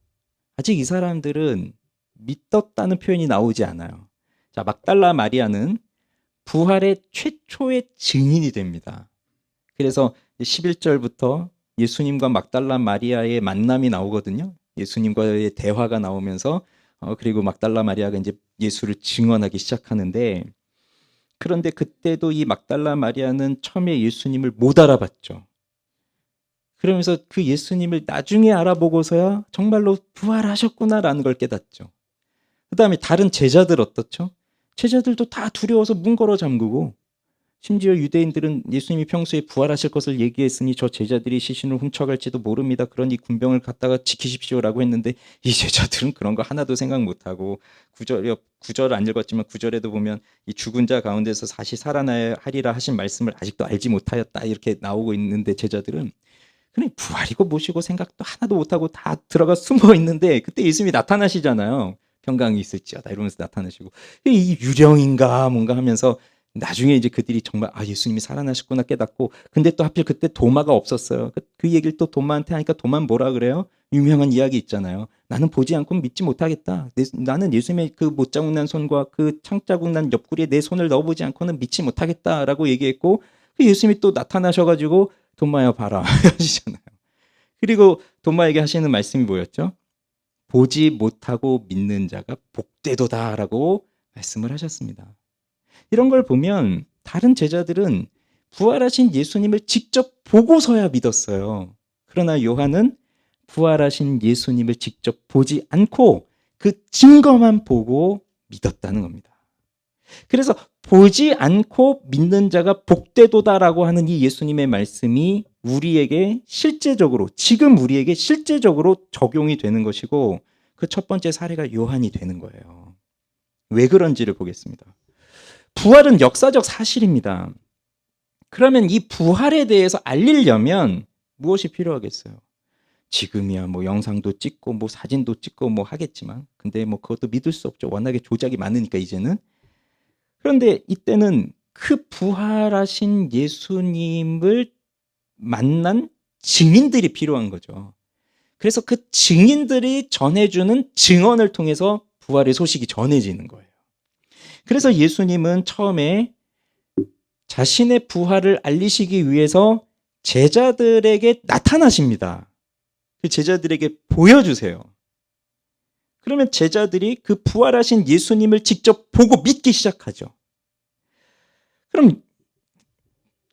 아직 이 사람들은 믿었다는 표현이 나오지 않아요. 자, 막달라 마리아는 부활의 최초의 증인이 됩니다. 그래서 11절부터 예수님과 막달라 마리아의 만남이 나오거든요. 예수님과의 대화가 나오면서 그리고 막달라 마리아가 이제 예수를 증언하기 시작하는데, 그런데 그때도 이 막달라 마리아는 처음에 예수님을 못 알아봤죠. 그러면서 그 예수님을 나중에 알아보고서야 정말로 부활하셨구나라는 걸 깨닫죠. 그 다음에 다른 제자들 어떻죠? 제자들도 다 두려워서 문 걸어 잠그고, 심지어 유대인들은 예수님이 평소에 부활하실 것을 얘기했으니 저 제자들이 시신을 훔쳐갈지도 모릅니다. 그러니 군병을 갖다가 지키십시오라고 했는데 이 제자들은 그런 거 하나도 생각 못하고, 구절 안 읽었지만 9절에도 보면 이 죽은 자 가운데서 다시 살아나야 하리라 하신 말씀을 아직도 알지 못하였다 이렇게 나오고 있는데, 제자들은 그냥 부활이고 뭐시고 생각도 하나도 못하고 다 들어가 숨어 있는데, 그때 예수님이 나타나시잖아요. 평강이 있을지어다 이러면서 나타나시고, 이 유령인가 뭔가 하면서 나중에 이제 그들이 정말 예수님이 살아나셨구나 깨닫고, 근데 또 하필 그때 도마가 없었어요. 그 얘기를 또 도마한테 하니까 도마는 뭐라 그래요? 유명한 이야기 있잖아요. 나는 보지 않고는 믿지 못하겠다. 나는 예수님의 그 못자국 난 손과 그 창자국 난 옆구리에 내 손을 넣어보지 않고는 믿지 못하겠다라고 얘기했고, 그 예수님이 또 나타나셔가지고 도마야 봐라 하시잖아요. 그리고 도마에게 하시는 말씀이 뭐였죠? 보지 못하고 믿는 자가 복되도다라고 말씀을 하셨습니다. 이런 걸 보면 다른 제자들은 부활하신 예수님을 직접 보고서야 믿었어요. 그러나 요한은 부활하신 예수님을 직접 보지 않고 그 증거만 보고 믿었다는 겁니다. 그래서 보지 않고 믿는 자가 복되도다라고 하는 이 예수님의 말씀이 우리에게 실제적으로, 지금 우리에게 실제적으로 적용이 되는 것이고, 그 첫 번째 사례가 요한이 되는 거예요. 왜 그런지를 보겠습니다. 부활은 역사적 사실입니다. 그러면 이 부활에 대해서 알리려면 무엇이 필요하겠어요? 지금이야 뭐 영상도 찍고 뭐 사진도 찍고 뭐 하겠지만, 근데 뭐 그것도 믿을 수 없죠. 워낙에 조작이 많으니까 이제는. 그런데 이때는 그 부활하신 예수님을 만난 증인들이 필요한 거죠. 그래서 그 증인들이 전해주는 증언을 통해서 부활의 소식이 전해지는 거예요. 그래서 예수님은 처음에 자신의 부활을 알리시기 위해서 제자들에게 나타나십니다. 그 제자들에게 보여주세요. 그러면 제자들이 그 부활하신 예수님을 직접 보고 믿기 시작하죠. 그럼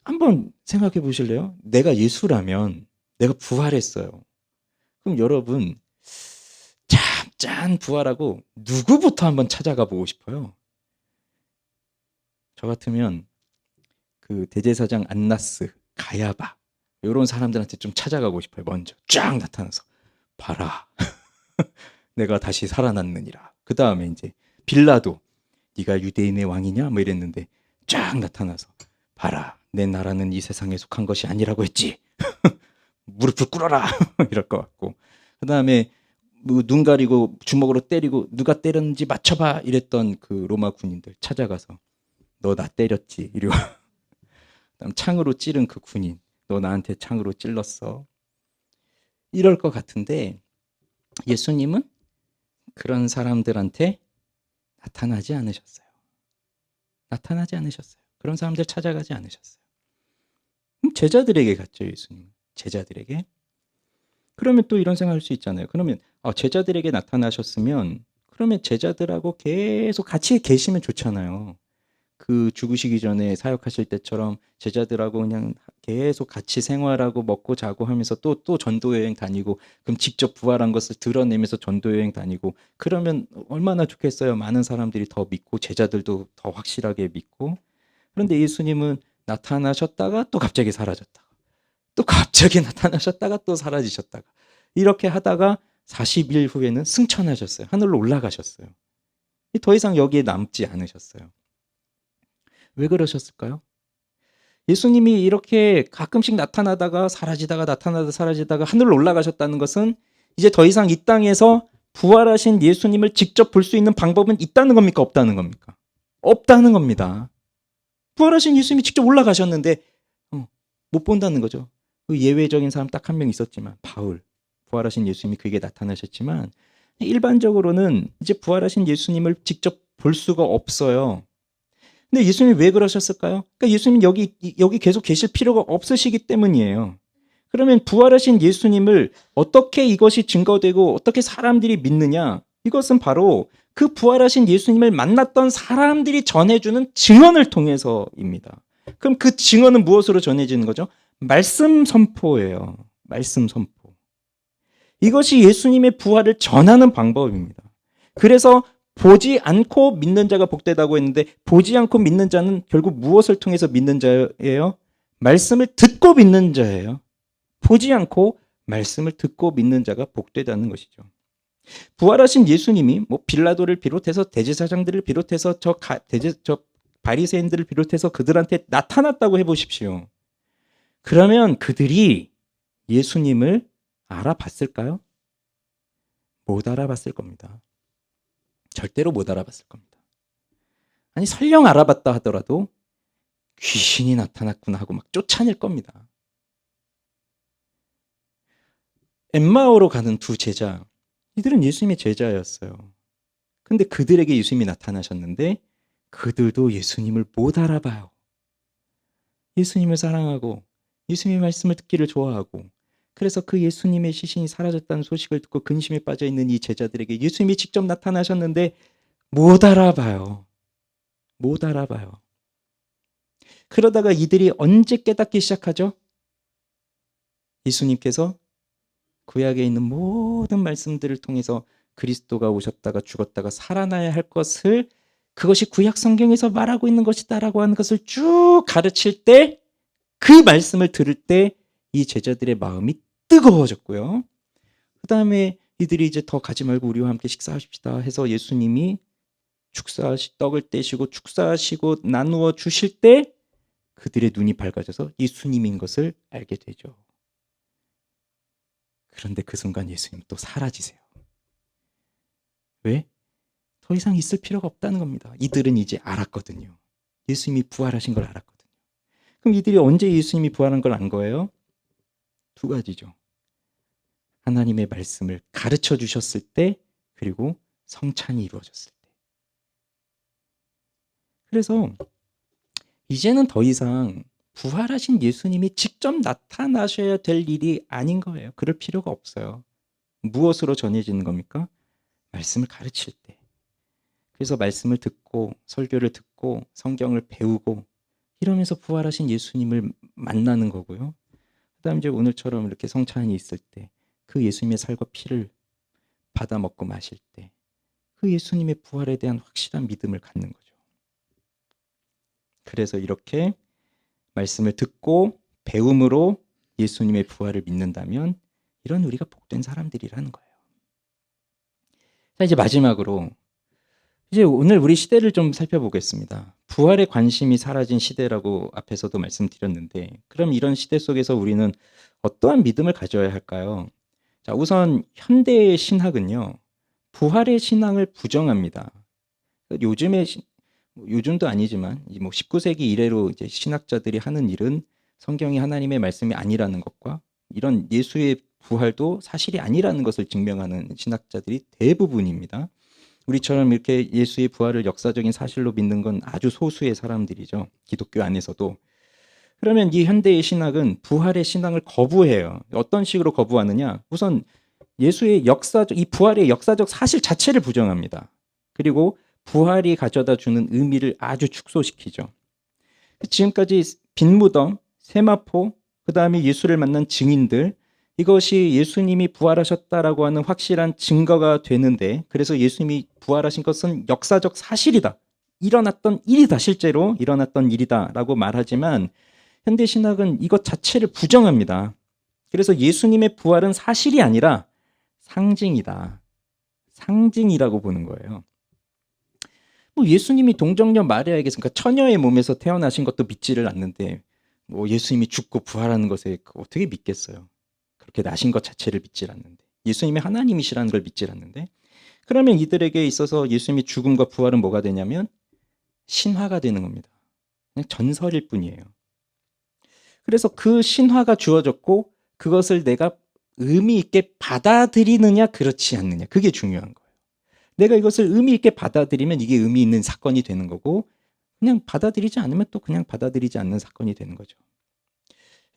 한번 생각해 보실래요? 내가 예수라면, 내가 부활했어요. 그럼 여러분, 짠 부활하고 누구부터 한번 찾아가 보고 싶어요? 저 같으면 그 대제사장 안나스, 가야바 이런 사람들한테 좀 찾아가고 싶어요. 먼저 쫙 나타나서 봐라. 내가 다시 살아났느니라. 그 다음에 이제 빌라도, 네가 유대인의 왕이냐? 뭐 이랬는데 쫙 나타나서 봐라. 내 나라는 이 세상에 속한 것이 아니라고 했지. 무릎을 꿇어라. 이럴 것 같고, 그 다음에 뭐 눈 가리고 주먹으로 때리고 누가 때렸는지 맞춰봐 이랬던 그 로마 군인들 찾아가서 너 나 때렸지 이리고 그다음 창으로 찌른 그 군인, 너 나한테 창으로 찔렀어. 이럴 것 같은데 예수님은 그런 사람들한테 나타나지 않으셨어요. 나타나지 않으셨어요. 그런 사람들 찾아가지 않으셨어요. 제자들에게 갔죠, 예수님은. 제자들에게. 그러면 또 이런 생각할 수 있잖아요. 그러면 제자들에게 나타나셨으면 그러면 제자들하고 계속 같이 계시면 좋잖아요. 그 죽으시기 전에 사역하실 때처럼 제자들하고 그냥 계속 같이 생활하고 먹고 자고 하면서 또 전도 여행 다니고, 그럼 직접 부활한 것을 드러내면서 전도 여행 다니고, 그러면 얼마나 좋겠어요. 많은 사람들이 더 믿고 제자들도 더 확실하게 믿고. 그런데 예수님은 나타나셨다가 또 갑자기 사라졌다가 또 갑자기 나타나셨다가 또 사라지셨다가 이렇게 하다가 40일 후에는 승천하셨어요. 하늘로 올라가셨어요. 더 이상 여기에 남지 않으셨어요. 왜 그러셨을까요? 예수님이 이렇게 가끔씩 나타나다가 사라지다가 나타나다 사라지다가 하늘로 올라가셨다는 것은 이제 더 이상 이 땅에서 부활하신 예수님을 직접 볼 수 있는 방법은 있다는 겁니까? 없다는 겁니까? 없다는 겁니다. 부활하신 예수님이 직접 올라가셨는데 못 본다는 거죠. 그 예외적인 사람 딱 한 명 있었지만 바울, 부활하신 예수님이 그에게 나타나셨지만 일반적으로는 이제 부활하신 예수님을 직접 볼 수가 없어요. 근데 예수님이 왜 그러셨을까요? 그러니까 예수님은 여기 계속 계실 필요가 없으시기 때문이에요. 그러면 부활하신 예수님을 어떻게 이것이 증거되고 어떻게 사람들이 믿느냐? 이것은 바로 그 부활하신 예수님을 만났던 사람들이 전해주는 증언을 통해서입니다. 그럼 그 증언은 무엇으로 전해지는 거죠? 말씀 선포예요. 말씀 선포. 이것이 예수님의 부활을 전하는 방법입니다. 그래서 보지 않고 믿는 자가 복되다고 했는데, 보지 않고 믿는 자는 결국 무엇을 통해서 믿는 자예요? 말씀을 듣고 믿는 자예요. 보지 않고 말씀을 듣고 믿는 자가 복되다는 것이죠. 부활하신 예수님이 빌라도를 비롯해서 대제사장들을 비롯해서 저 바리새인들을 비롯해서 그들한테 나타났다고 해보십시오. 그러면 그들이 예수님을 알아봤을까요? 못 알아봤을 겁니다. 절대로 못 알아봤을 겁니다. 아니 설령 알아봤다 하더라도 귀신이 나타났구나 하고 막 쫓아낼 겁니다. 엠마오로 가는 두 제자, 이들은 예수님의 제자였어요. 근데 그들에게 예수님이 나타나셨는데 그들도 예수님을 못 알아봐요. 예수님을 사랑하고 예수님의 말씀을 듣기를 좋아하고, 그래서 그 예수님의 시신이 사라졌다는 소식을 듣고 근심에 빠져있는 이 제자들에게 예수님이 직접 나타나셨는데 못 알아봐요. 못 알아봐요. 그러다가 이들이 언제 깨닫기 시작하죠? 예수님께서 구약에 있는 모든 말씀들을 통해서 그리스도가 오셨다가 죽었다가 살아나야 할 것을, 그것이 구약 성경에서 말하고 있는 것이다라고 하는 것을 쭉 가르칠 때, 그 말씀을 들을 때 이 제자들의 마음이 뜨거워졌고요. 그 다음에 이들이 이제 더 가지 말고 우리와 함께 식사하십시다 해서 예수님이 떡을 떼시고 축사하시고 나누어 주실 때 그들의 눈이 밝아져서 예수님인 것을 알게 되죠. 그런데 그 순간 예수님 또 사라지세요. 왜? 더 이상 있을 필요가 없다는 겁니다. 이들은 이제 알았거든요. 예수님이 부활하신 걸 알았거든요. 그럼 이들이 언제 예수님이 부활한 걸 안 거예요? 두 가지죠. 하나님의 말씀을 가르쳐 주셨을 때, 그리고 성찬이 이루어졌을 때. 그래서 이제는 더 이상 부활하신 예수님이 직접 나타나셔야 될 일이 아닌 거예요. 그럴 필요가 없어요. 무엇으로 전해지는 겁니까? 말씀을 가르칠 때. 그래서 말씀을 듣고 설교를 듣고 성경을 배우고 이러면서 부활하신 예수님을 만나는 거고요. 그다음 이제 오늘처럼 이렇게 성찬이 있을 때 그 예수님의 살과 피를 받아 먹고 마실 때 그 예수님의 부활에 대한 확실한 믿음을 갖는 거죠. 그래서 이렇게 말씀을 듣고 배움으로 예수님의 부활을 믿는다면 이런 우리가 복된 사람들이라는 거예요. 자, 이제 마지막으로 이제 오늘 우리 시대를 좀 살펴보겠습니다. 부활에 관심이 사라진 시대라고 앞에서도 말씀드렸는데, 그럼 이런 시대 속에서 우리는 어떠한 믿음을 가져야 할까요? 자, 우선 현대의 신학은요, 부활의 신앙을 부정합니다. 요즘도 아니지만 19세기 이래로 이제 신학자들이 하는 일은 성경이 하나님의 말씀이 아니라는 것과 이런 예수의 부활도 사실이 아니라는 것을 증명하는 신학자들이 대부분입니다. 우리처럼 이렇게 예수의 부활을 역사적인 사실로 믿는 건 아주 소수의 사람들이죠. 기독교 안에서도. 그러면 이 현대의 신학은 부활의 신앙을 거부해요. 어떤 식으로 거부하느냐? 우선 예수의 이 부활의 역사적 사실 자체를 부정합니다. 그리고 부활이 가져다 주는 의미를 아주 축소시키죠. 지금까지 빈 무덤, 세마포, 그 다음에 예수를 만난 증인들, 이것이 예수님이 부활하셨다라고 하는 확실한 증거가 되는데, 그래서 예수님이 부활하신 것은 역사적 사실이다. 일어났던 일이다. 실제로 일어났던 일이다라고 말하지만 현대 신학은 이것 자체를 부정합니다. 그래서 예수님의 부활은 사실이 아니라 상징이다. 상징이라고 보는 거예요. 뭐 예수님이 동정녀 마리아에게서, 그러니까 처녀의 몸에서 태어나신 것도 믿지를 않는데 뭐 예수님이 죽고 부활하는 것에 어떻게 믿겠어요? 그렇게 나신 것 자체를 믿질 않는데, 예수님이 하나님이시라는 걸 믿질 않는데, 그러면 이들에게 있어서 예수님의 죽음과 부활은 뭐가 되냐면 신화가 되는 겁니다. 그냥 전설일 뿐이에요. 그래서 그 신화가 주어졌고 그것을 내가 의미 있게 받아들이느냐 그렇지 않느냐, 그게 중요한 거예요. 내가 이것을 의미 있게 받아들이면 이게 의미 있는 사건이 되는 거고, 그냥 받아들이지 않으면 또 그냥 받아들이지 않는 사건이 되는 거죠.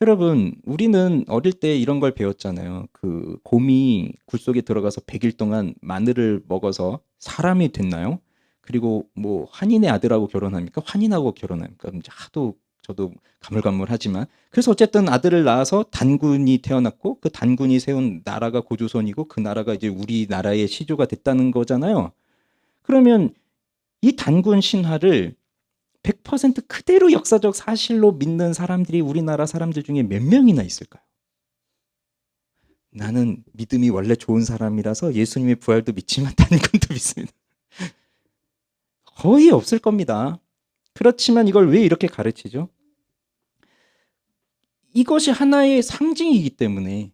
여러분, 우리는 어릴 때 이런 걸 배웠잖아요. 그 곰이 굴 속에 들어가서 100일 동안 마늘을 먹어서 사람이 됐나요? 그리고 뭐 환인의 아들하고 결혼합니까? 환인하고 결혼합니까? 이제 하도 저도 가물가물하지만, 그래서 어쨌든 아들을 낳아서 단군이 태어났고 그 단군이 세운 나라가 고조선이고 그 나라가 이제 우리나라의 시조가 됐다는 거잖아요. 그러면 이 단군 신화를 100% 그대로 역사적 사실로 믿는 사람들이 우리나라 사람들 중에 몇 명이나 있을까요? 나는 믿음이 원래 좋은 사람이라서 예수님의 부활도 믿지만 단군도 믿습니다. 거의 없을 겁니다. 그렇지만 이걸 왜 이렇게 가르치죠? 이것이 하나의 상징이기 때문에.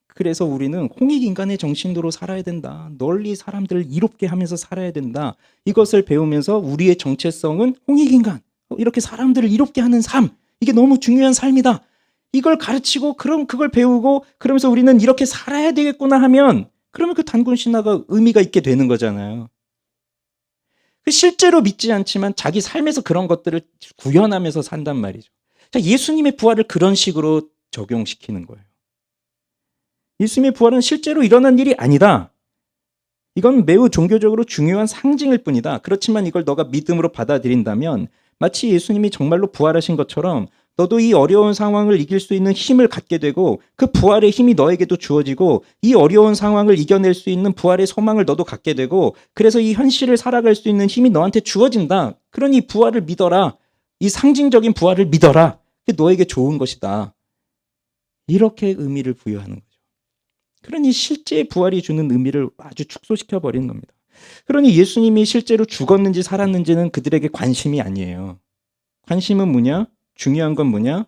그래서 우리는 홍익인간의 정신으로 살아야 된다. 널리 사람들을 이롭게 하면서 살아야 된다. 이것을 배우면서 우리의 정체성은 홍익인간, 이렇게 사람들을 이롭게 하는 삶, 이게 너무 중요한 삶이다. 이걸 가르치고 그럼 그걸 배우고 그러면서 우리는 이렇게 살아야 되겠구나 하면, 그러면 그 단군 신화가 의미가 있게 되는 거잖아요. 실제로 믿지 않지만 자기 삶에서 그런 것들을 구현하면서 산단 말이죠. 자, 예수님의 부활을 그런 식으로 적용시키는 거예요. 예수님의 부활은 실제로 일어난 일이 아니다. 이건 매우 종교적으로 중요한 상징일 뿐이다. 그렇지만 이걸 너가 믿음으로 받아들인다면 마치 예수님이 정말로 부활하신 것처럼 너도 이 어려운 상황을 이길 수 있는 힘을 갖게 되고, 그 부활의 힘이 너에게도 주어지고, 이 어려운 상황을 이겨낼 수 있는 부활의 소망을 너도 갖게 되고, 그래서 이 현실을 살아갈 수 있는 힘이 너한테 주어진다. 그러니 부활을 믿어라. 이 상징적인 부활을 믿어라. 그게 너에게 좋은 것이다. 이렇게 의미를 부여하는 거죠. 그러니 실제 부활이 주는 의미를 아주 축소시켜 버리는 겁니다. 그러니 예수님이 실제로 죽었는지 살았는지는 그들에게 관심이 아니에요. 관심은 뭐냐? 중요한 건 뭐냐?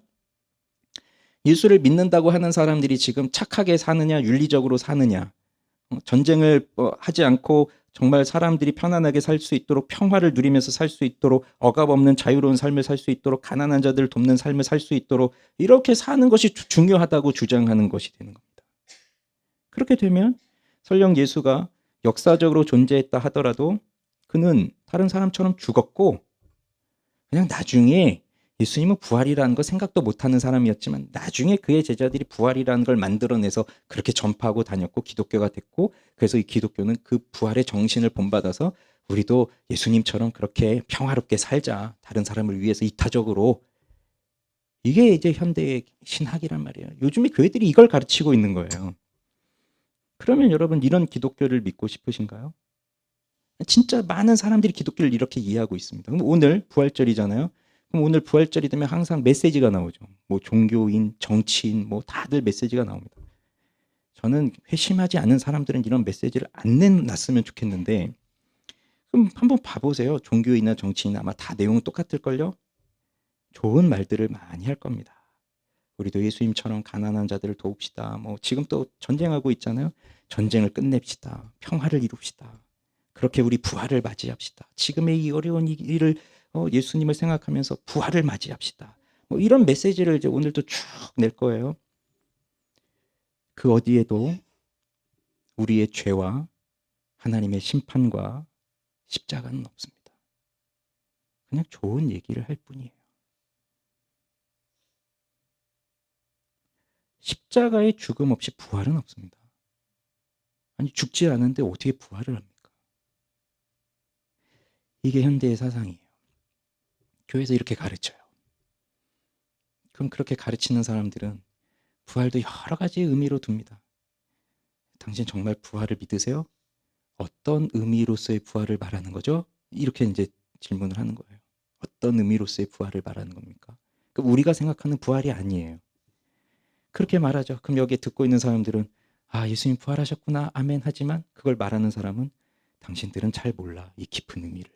예수를 믿는다고 하는 사람들이 지금 착하게 사느냐, 윤리적으로 사느냐, 전쟁을 하지 않고 정말 사람들이 편안하게 살 수 있도록, 평화를 누리면서 살 수 있도록, 억압 없는 자유로운 삶을 살 수 있도록, 가난한 자들을 돕는 삶을 살 수 있도록 이렇게 사는 것이 중요하다고 주장하는 것이 되는 겁니다. 그렇게 되면 설령 예수가 역사적으로 존재했다 하더라도 그는 다른 사람처럼 죽었고, 그냥 나중에 예수님은 부활이라는 거 생각도 못하는 사람이었지만 나중에 그의 제자들이 부활이라는 걸 만들어내서 그렇게 전파하고 다녔고 기독교가 됐고, 그래서 이 기독교는 그 부활의 정신을 본받아서 우리도 예수님처럼 그렇게 평화롭게 살자, 다른 사람을 위해서 이타적으로. 이게 이제 현대의 신학이란 말이에요. 요즘에 교회들이 이걸 가르치고 있는 거예요. 그러면 여러분, 이런 기독교를 믿고 싶으신가요? 진짜 많은 사람들이 기독교를 이렇게 이해하고 있습니다. 그럼 오늘 부활절이잖아요. 그럼 오늘 부활절이 되면 항상 메시지가 나오죠. 뭐 종교인, 정치인, 뭐 다들 메시지가 나옵니다. 저는 회심하지 않은 사람들은 이런 메시지를 안 내놨으면 좋겠는데, 그럼 한번 봐보세요. 종교인이나 정치인 아마 다 내용은 똑같을걸요? 좋은 말들을 많이 할 겁니다. 우리도 예수님처럼 가난한 자들을 도웁시다. 뭐 지금 또 전쟁하고 있잖아요. 전쟁을 끝냅시다. 평화를 이룹시다. 그렇게 우리 부활을 맞이합시다. 지금의 이 어려운 일을 예수님을 생각하면서 부활을 맞이합시다. 뭐 이런 메시지를 이제 오늘도 쭉 낼 거예요. 그 어디에도 우리의 죄와 하나님의 심판과 십자가는 없습니다. 그냥 좋은 얘기를 할 뿐이에요. 십자가의 죽음 없이 부활은 없습니다. 아니 죽지 않은데 어떻게 부활을 합니까? 이게 현대의 사상이에요. 교회에서 이렇게 가르쳐요. 그럼 그렇게 가르치는 사람들은 부활도 여러 가지 의미로 둡니다. 당신 정말 부활을 믿으세요? 어떤 의미로서의 부활을 말하는 거죠? 이렇게 이제 질문을 하는 거예요. 어떤 의미로서의 부활을 말하는 겁니까? 그럼 우리가 생각하는 부활이 아니에요. 그렇게 말하죠. 그럼 여기에 듣고 있는 사람들은 아, 예수님 부활하셨구나. 아멘. 하지만 그걸 말하는 사람은 당신들은 잘 몰라. 이 깊은 의미를.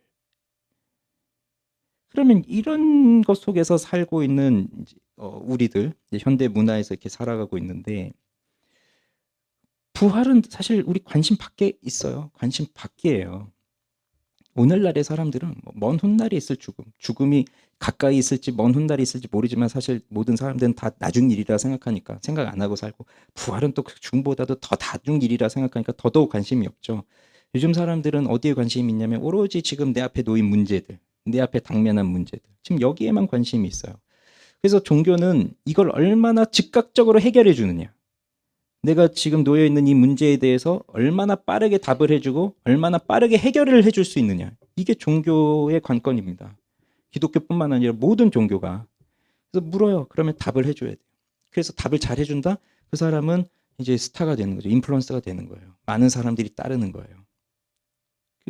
그러면 이런 것 속에서 살고 있는 우리들, 현대 문화에서 이렇게 살아가고 있는데 부활은 사실 우리 관심 밖에 있어요. 관심 밖이에요. 오늘날의 사람들은 먼 훗날에 있을 죽음이 가까이 있을지 먼 훗날에 있을지 모르지만 사실 모든 사람들은 다 나중 일이라 생각하니까 생각 안 하고 살고 부활은 또 죽음보다도 더 나중 일이라 생각하니까 더더욱 관심이 없죠. 요즘 사람들은 어디에 관심이 있냐면 오로지 지금 내 앞에 놓인 문제들, 내 앞에 당면한 문제들, 지금 여기에만 관심이 있어요. 그래서 종교는 이걸 얼마나 즉각적으로 해결해 주느냐, 내가 지금 놓여 있는 이 문제에 대해서 얼마나 빠르게 답을 해주고 얼마나 빠르게 해결을 해줄 수 있느냐, 이게 종교의 관건입니다. 기독교뿐만 아니라 모든 종교가. 그래서 물어요. 그러면 답을 해줘야 돼요. 그래서 답을 잘 해준다? 그 사람은 이제 스타가 되는 거죠. 인플루언서가 되는 거예요. 많은 사람들이 따르는 거예요.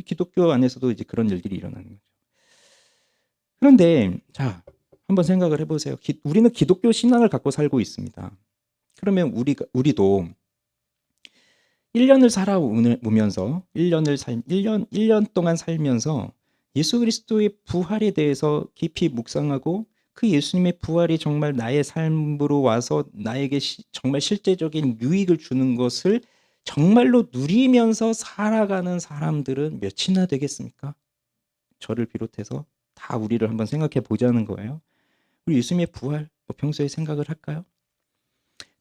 기독교 안에서도 이제 그런 일들이 일어나는 거죠. 그런데 자, 한번 생각을 해보세요. 우리는 기독교 신앙을 갖고 살고 있습니다. 그러면 우리도 1년을 살아오면서 1년 동안 살면서 예수 그리스도의 부활에 대해서 깊이 묵상하고 그 예수님의 부활이 정말 나의 삶으로 와서 나에게 정말 실제적인 유익을 주는 것을 정말로 누리면서 살아가는 사람들은 몇이나 되겠습니까? 저를 비롯해서 다 우리를 한번 생각해 보자는 거예요. 우리 예수님의 부활 평소에 생각을 할까요?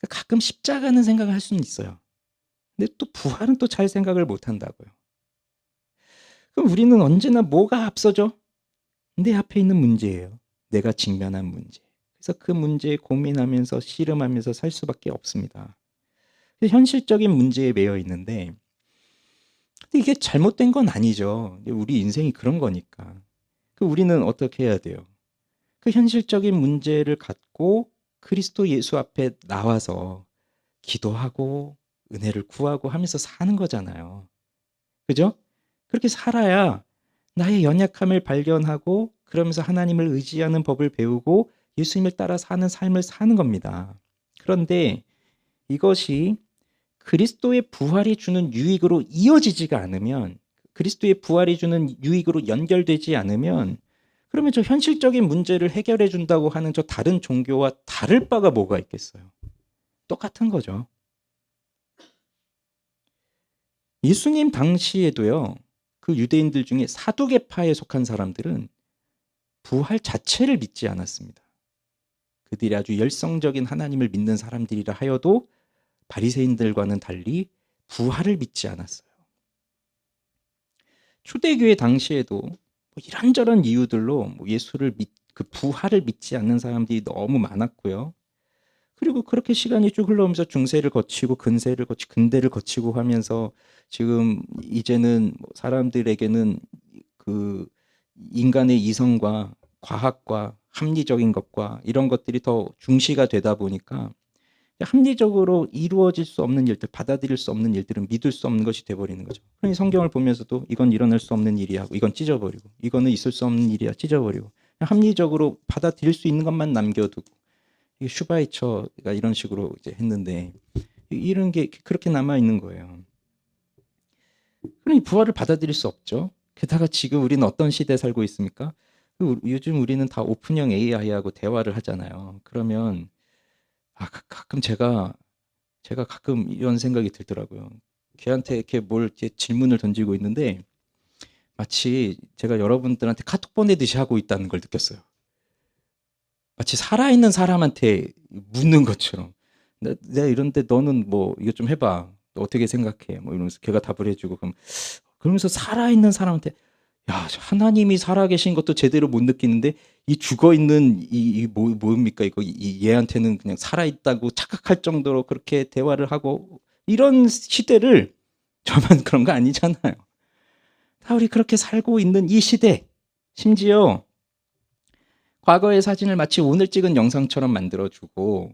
가끔 십자가는 생각을 할 수는 있어요. 근데 또 부활은 또 잘 생각을 못 한다고요. 그럼 우리는 언제나 뭐가 앞서죠? 내 앞에 있는 문제예요. 내가 직면한 문제. 그래서 그 문제에 고민하면서 씨름하면서 살 수밖에 없습니다. 현실적인 문제에 매여 있는데 이게 잘못된 건 아니죠. 우리 인생이 그런 거니까. 우리는 어떻게 해야 돼요? 그 현실적인 문제를 갖고 그리스도 예수 앞에 나와서 기도하고 은혜를 구하고 하면서 사는 거잖아요. 그죠? 그렇게 살아야 나의 연약함을 발견하고 그러면서 하나님을 의지하는 법을 배우고 예수님을 따라 사는 삶을 사는 겁니다. 그런데 이것이 그리스도의 부활이 주는 유익으로 이어지지가 않으면, 그리스도의 부활이 주는 유익으로 연결되지 않으면, 그러면 저 현실적인 문제를 해결해 준다고 하는 저 다른 종교와 다를 바가 뭐가 있겠어요? 똑같은 거죠. 예수님 당시에도요, 그 유대인들 중에 사두개파에 속한 사람들은 부활 자체를 믿지 않았습니다. 그들이 아주 열성적인 하나님을 믿는 사람들이라 하여도 바리새인들과는 달리 부활을 믿지 않았어요. 초대교회 당시에도 이런저런 이유들로 예수를 그 부활을 믿지 않는 사람들이 너무 많았고요. 그리고 그렇게 시간이 쭉 흘러오면서 중세를 거치고 근세를 거치고 근대를 거치고 하면서 지금 이제는 사람들에게는 그 인간의 이성과 과학과 합리적인 것과 이런 것들이 더 중시가 되다 보니까 합리적으로 이루어질 수 없는 일들, 받아들일 수 없는 일들은 믿을 수 없는 것이 돼버리는 거죠. 그러니 성경을 보면서도 이건 일어날 수 없는 일이야 하고 이건 찢어버리고, 이거는 있을 수 없는 일이야 찢어버리고, 합리적으로 받아들일 수 있는 것만 남겨두고, 이게 슈바이처가 이런 식으로 이제 했는데 이런 게 그렇게 남아 있는 거예요. 그러니 부활을 받아들일 수 없죠. 게다가 지금 우리는 어떤 시대에 살고 있습니까? 요즘 우리는 다 오픈형 AI하고 대화를 하잖아요. 그러면 가끔 제가 가끔 이런 생각이 들더라고요. 걔한테 이렇게 질문을 던지고 있는데 마치 제가 여러분들한테 카톡 보내듯이 하고 있다는 걸 느꼈어요. 마치 살아있는 사람한테 묻는 것처럼. 내가 이런데 너는 뭐 이거 좀 해봐. 너 어떻게 생각해? 뭐 이러면서 걔가 답을 해주고 그러면서 살아있는 사람한테 야, 하나님이 살아계신 것도 제대로 못 느끼는데 이 죽어 있는 뭡니까 이거 얘한테는 그냥 살아 있다고 착각할 정도로 그렇게 대화를 하고 이런 시대를 저만 그런 거 아니잖아요. 다 우리 그렇게 살고 있는 이 시대, 심지어 과거의 사진을 마치 오늘 찍은 영상처럼 만들어주고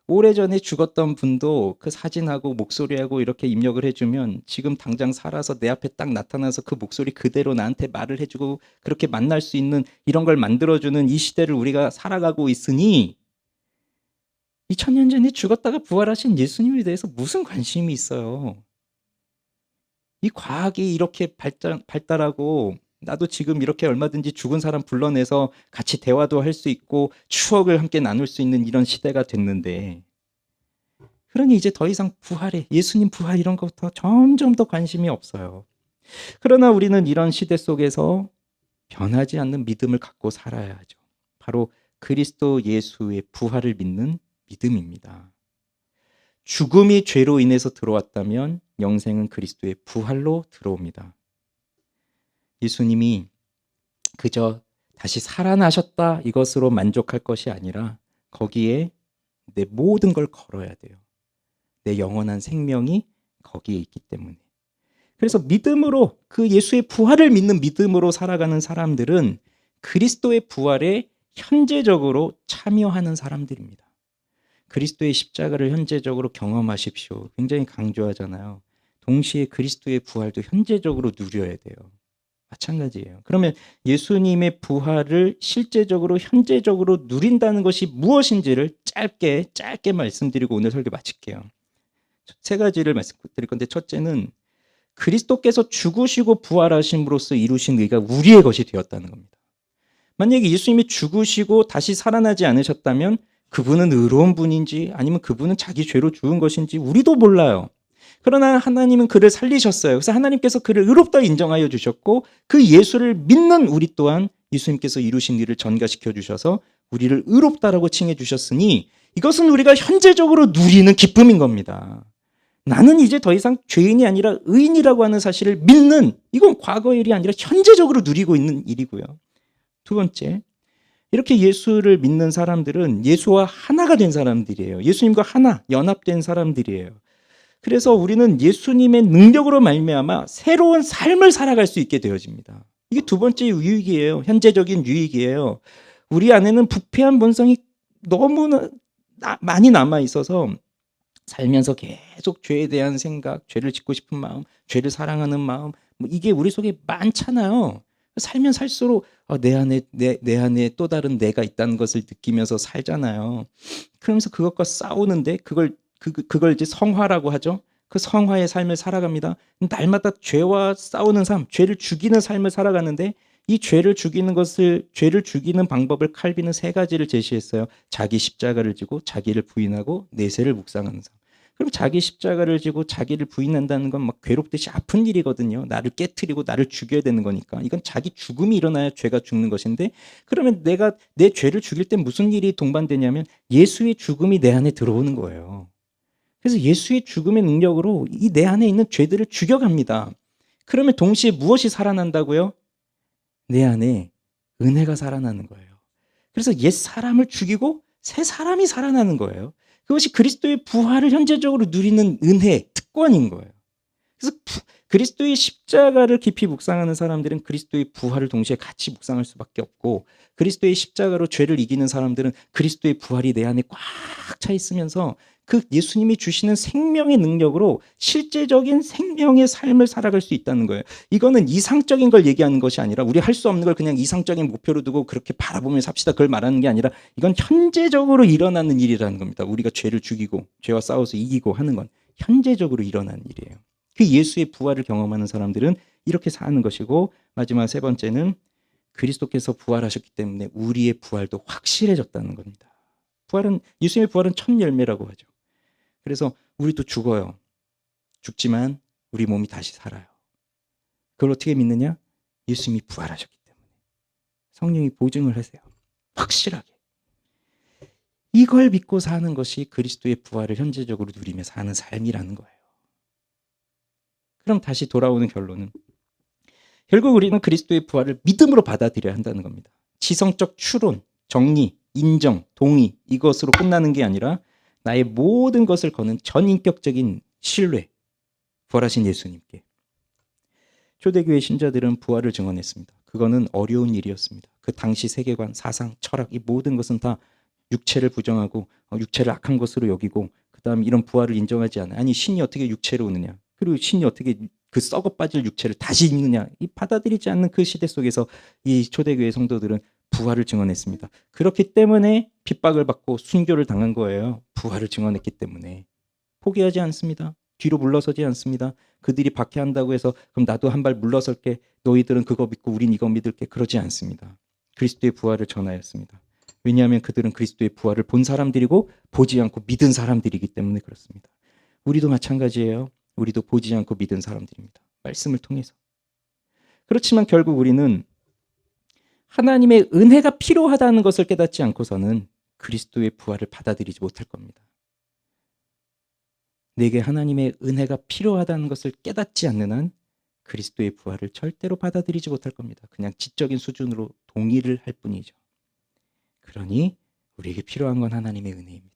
오래전에 죽었던 분도 그 사진하고 목소리하고 이렇게 입력을 해주면 지금 당장 살아서 내 앞에 딱 나타나서 그 목소리 그대로 나한테 말을 해주고 그렇게 만날 수 있는 이런 걸 만들어주는 이 시대를 우리가 살아가고 있으니 2000년 전에 죽었다가 부활하신 예수님에 대해서 무슨 관심이 있어요. 이 과학이 이렇게 발달하고 나도 지금 이렇게 얼마든지 죽은 사람 불러내서 같이 대화도 할 수 있고 추억을 함께 나눌 수 있는 이런 시대가 됐는데 그러니 이제 더 이상 부활에 예수님 부활 이런 것부터 점점 더 관심이 없어요. 그러나 우리는 이런 시대 속에서 변하지 않는 믿음을 갖고 살아야 하죠. 바로 그리스도 예수의 부활을 믿는 믿음입니다. 죽음이 죄로 인해서 들어왔다면 영생은 그리스도의 부활로 들어옵니다. 예수님이 그저 다시 살아나셨다 이것으로 만족할 것이 아니라 거기에 내 모든 걸 걸어야 돼요. 내 영원한 생명이 거기에 있기 때문에. 그래서 믿음으로 그 예수의 부활을 믿는 믿음으로 살아가는 사람들은 그리스도의 부활에 현재적으로 참여하는 사람들입니다. 그리스도의 십자가를 현재적으로 경험하십시오. 굉장히 강조하잖아요. 동시에 그리스도의 부활도 현재적으로 누려야 돼요. 마찬가지예요. 그러면 예수님의 부활을 실제적으로 현재적으로 누린다는 것이 무엇인지를 짧게 말씀드리고 오늘 설교 마칠게요. 세 가지를 말씀드릴 건데 첫째는 그리스도께서 죽으시고 부활하심으로써 이루신 의가 우리의 것이 되었다는 겁니다. 만약에 예수님이 죽으시고 다시 살아나지 않으셨다면 그분은 의로운 분인지 아니면 그분은 자기 죄로 죽은 것인지 우리도 몰라요. 그러나 하나님은 그를 살리셨어요. 그래서 하나님께서 그를 의롭다 인정하여 주셨고 그 예수를 믿는 우리 또한 예수님께서 이루신 일을 전가시켜 주셔서 우리를 의롭다라고 칭해 주셨으니 이것은 우리가 현재적으로 누리는 기쁨인 겁니다. 나는 이제 더 이상 죄인이 아니라 의인이라고 하는 사실을 믿는 이건 과거의 일이 아니라 현재적으로 누리고 있는 일이고요. 두 번째, 이렇게 예수를 믿는 사람들은 예수와 하나가 된 사람들이에요. 예수님과 하나, 연합된 사람들이에요. 그래서 우리는 예수님의 능력으로 말미암아 새로운 삶을 살아갈 수 있게 되어집니다. 이게 두 번째 유익이에요. 현재적인 유익이에요. 우리 안에는 부패한 본성이 너무나 많이 남아 있어서 살면서 계속 죄에 대한 생각, 죄를 짓고 싶은 마음, 죄를 사랑하는 마음, 이게 우리 속에 많잖아요. 살면 살수록 내 안에 또 다른 내가 있다는 것을 느끼면서 살잖아요. 그러면서 그것과 싸우는데 그걸 이제 성화라고 하죠. 그 성화의 삶을 살아갑니다. 날마다 죄와 싸우는 삶, 죄를 죽이는 삶을 살아가는데 이 죄를 죽이는 방법을 칼빈은 세 가지를 제시했어요. 자기 십자가를 지고 자기를 부인하고 내세를 묵상하는 삶. 그럼 자기 십자가를 지고 자기를 부인한다는 건 막 괴롭듯이 아픈 일이거든요. 나를 깨트리고 나를 죽여야 되는 거니까. 이건 자기 죽음이 일어나야 죄가 죽는 것인데 그러면 내가 내 죄를 죽일 때 무슨 일이 동반되냐면 예수의 죽음이 내 안에 들어오는 거예요. 그래서 예수의 죽음의 능력으로 이 내 안에 있는 죄들을 죽여갑니다. 그러면 동시에 무엇이 살아난다고요? 내 안에 은혜가 살아나는 거예요. 그래서 옛 사람을 죽이고 새 사람이 살아나는 거예요. 그것이 그리스도의 부활을 현재적으로 누리는 은혜, 특권인 거예요. 그래서 그리스도의 십자가를 깊이 묵상하는 사람들은 그리스도의 부활을 동시에 같이 묵상할 수밖에 없고 그리스도의 십자가로 죄를 이기는 사람들은 그리스도의 부활이 내 안에 꽉 차 있으면서 그 예수님이 주시는 생명의 능력으로 실제적인 생명의 삶을 살아갈 수 있다는 거예요. 이거는 이상적인 걸 얘기하는 것이 아니라 우리 할 수 없는 걸 그냥 이상적인 목표로 두고 그렇게 바라보면서 삽시다 그걸 말하는 게 아니라 이건 현재적으로 일어나는 일이라는 겁니다. 우리가 죄를 죽이고 죄와 싸워서 이기고 하는 건 현재적으로 일어나는 일이에요. 그 예수의 부활을 경험하는 사람들은 이렇게 사는 것이고 마지막 세 번째는 그리스도께서 부활하셨기 때문에 우리의 부활도 확실해졌다는 겁니다. 예수님의 부활은 첫 열매라고 하죠. 그래서 우리도 죽어요. 죽지만 우리 몸이 다시 살아요. 그걸 어떻게 믿느냐? 예수님이 부활하셨기 때문에. 성령이 보증을 하세요. 확실하게. 이걸 믿고 사는 것이 그리스도의 부활을 현재적으로 누리며 사는 삶이라는 거예요. 그럼 다시 돌아오는 결론은 결국 우리는 그리스도의 부활을 믿음으로 받아들여야 한다는 겁니다. 지성적 추론, 정리, 인정, 동의 이것으로 끝나는 게 아니라 나의 모든 것을 거는 전인격적인 신뢰, 부활하신 예수님께. 초대교회 신자들은 부활을 증언했습니다. 그거는 어려운 일이었습니다. 그 당시 세계관, 사상, 철학 이 모든 것은 다 육체를 부정하고 육체를 악한 것으로 여기고 그다음 이런 부활을 인정하지 않아요. 아니 신이 어떻게 육체로 오느냐. 그리고 신이 어떻게 그 썩어 빠질 육체를 다시 입느냐. 이 받아들이지 않는 그 시대 속에서 이 초대교회 성도들은 부활을 증언했습니다. 그렇기 때문에 핍박을 받고 순교를 당한 거예요. 부활을 증언했기 때문에. 포기하지 않습니다. 뒤로 물러서지 않습니다. 그들이 박해한다고 해서 그럼 나도 한 발 물러설게. 너희들은 그거 믿고 우린 이거 믿을게. 그러지 않습니다. 그리스도의 부활을 전하였습니다. 왜냐하면 그들은 그리스도의 부활을 본 사람들이고 보지 않고 믿은 사람들이기 때문에 그렇습니다. 우리도 마찬가지예요. 우리도 보지 않고 믿은 사람들입니다. 말씀을 통해서. 그렇지만 결국 우리는 하나님의 은혜가 필요하다는 것을 깨닫지 않고서는 그리스도의 부활을 받아들이지 못할 겁니다. 내게 하나님의 은혜가 필요하다는 것을 깨닫지 않는 한 그리스도의 부활을 절대로 받아들이지 못할 겁니다. 그냥 지적인 수준으로 동의를 할 뿐이죠. 그러니 우리에게 필요한 건 하나님의 은혜입니다.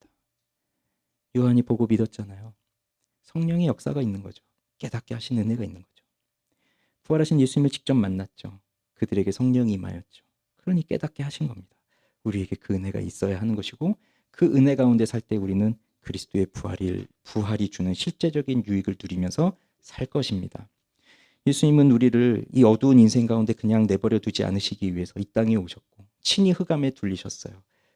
요한이 보고 믿었잖아요. 성령의 역사가 있는 거죠. 깨닫게 하신 은혜가 있는 거죠. 부활하신 예수님을 직접 만났죠. 그들에게 성령이 임하였죠. 그러니 깨닫게 하신 겁니다. 우리에게 그 은혜가 있어야 하는 것이고 그 은혜 가운데 살 때 우리는 그리스도의 부활이 주는 실제적인 유익을 누리면서 살 것입니다. 예수님은 우리를 이 어두운 인생 가운데 그냥 내버려 두지 않으시기 위해서 이 땅에 오셨고 친히 흑암에 둘리셨어요.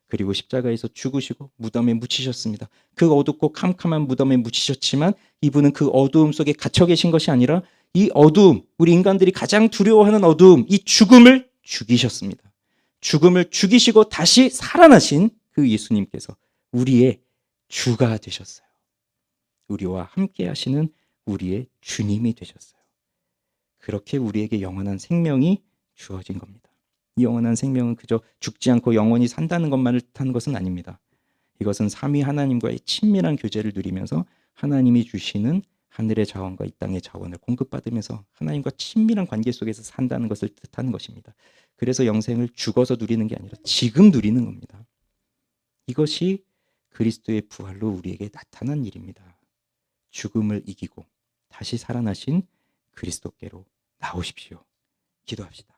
그리고 십자가에서 죽으시고 무덤에 묻히셨습니다. 그 어둡고 캄캄한 무덤에 묻히셨지만 이분은 그 어두움 속에 갇혀 계신 것이 아니라 이 어두움, 우리 인간들이 가장 두려워하는 어두움, 이 죽음을 죽이셨습니다. 죽음을 죽이시고 다시 살아나신 그 예수님께서 우리의 주가 되셨어요. 우리와 함께 하시는 우리의 주님이 되셨어요. 그렇게 우리에게 영원한 생명이 주어진 겁니다. 이 영원한 생명은 그저 죽지 않고 영원히 산다는 것만을 뜻하는 것은 아닙니다. 이것은 삼위 하나님과의 친밀한 교제를 누리면서 하나님이 주시는 하늘의 자원과 이 땅의 자원을 공급받으면서 하나님과 친밀한 관계 속에서 산다는 것을 뜻하는 것입니다. 그래서 영생을 죽어서 누리는 게 아니라 지금 누리는 겁니다. 이것이 그리스도의 부활로 우리에게 나타난 일입니다. 죽음을 이기고 다시 살아나신 그리스도께로 나오십시오. 기도합시다.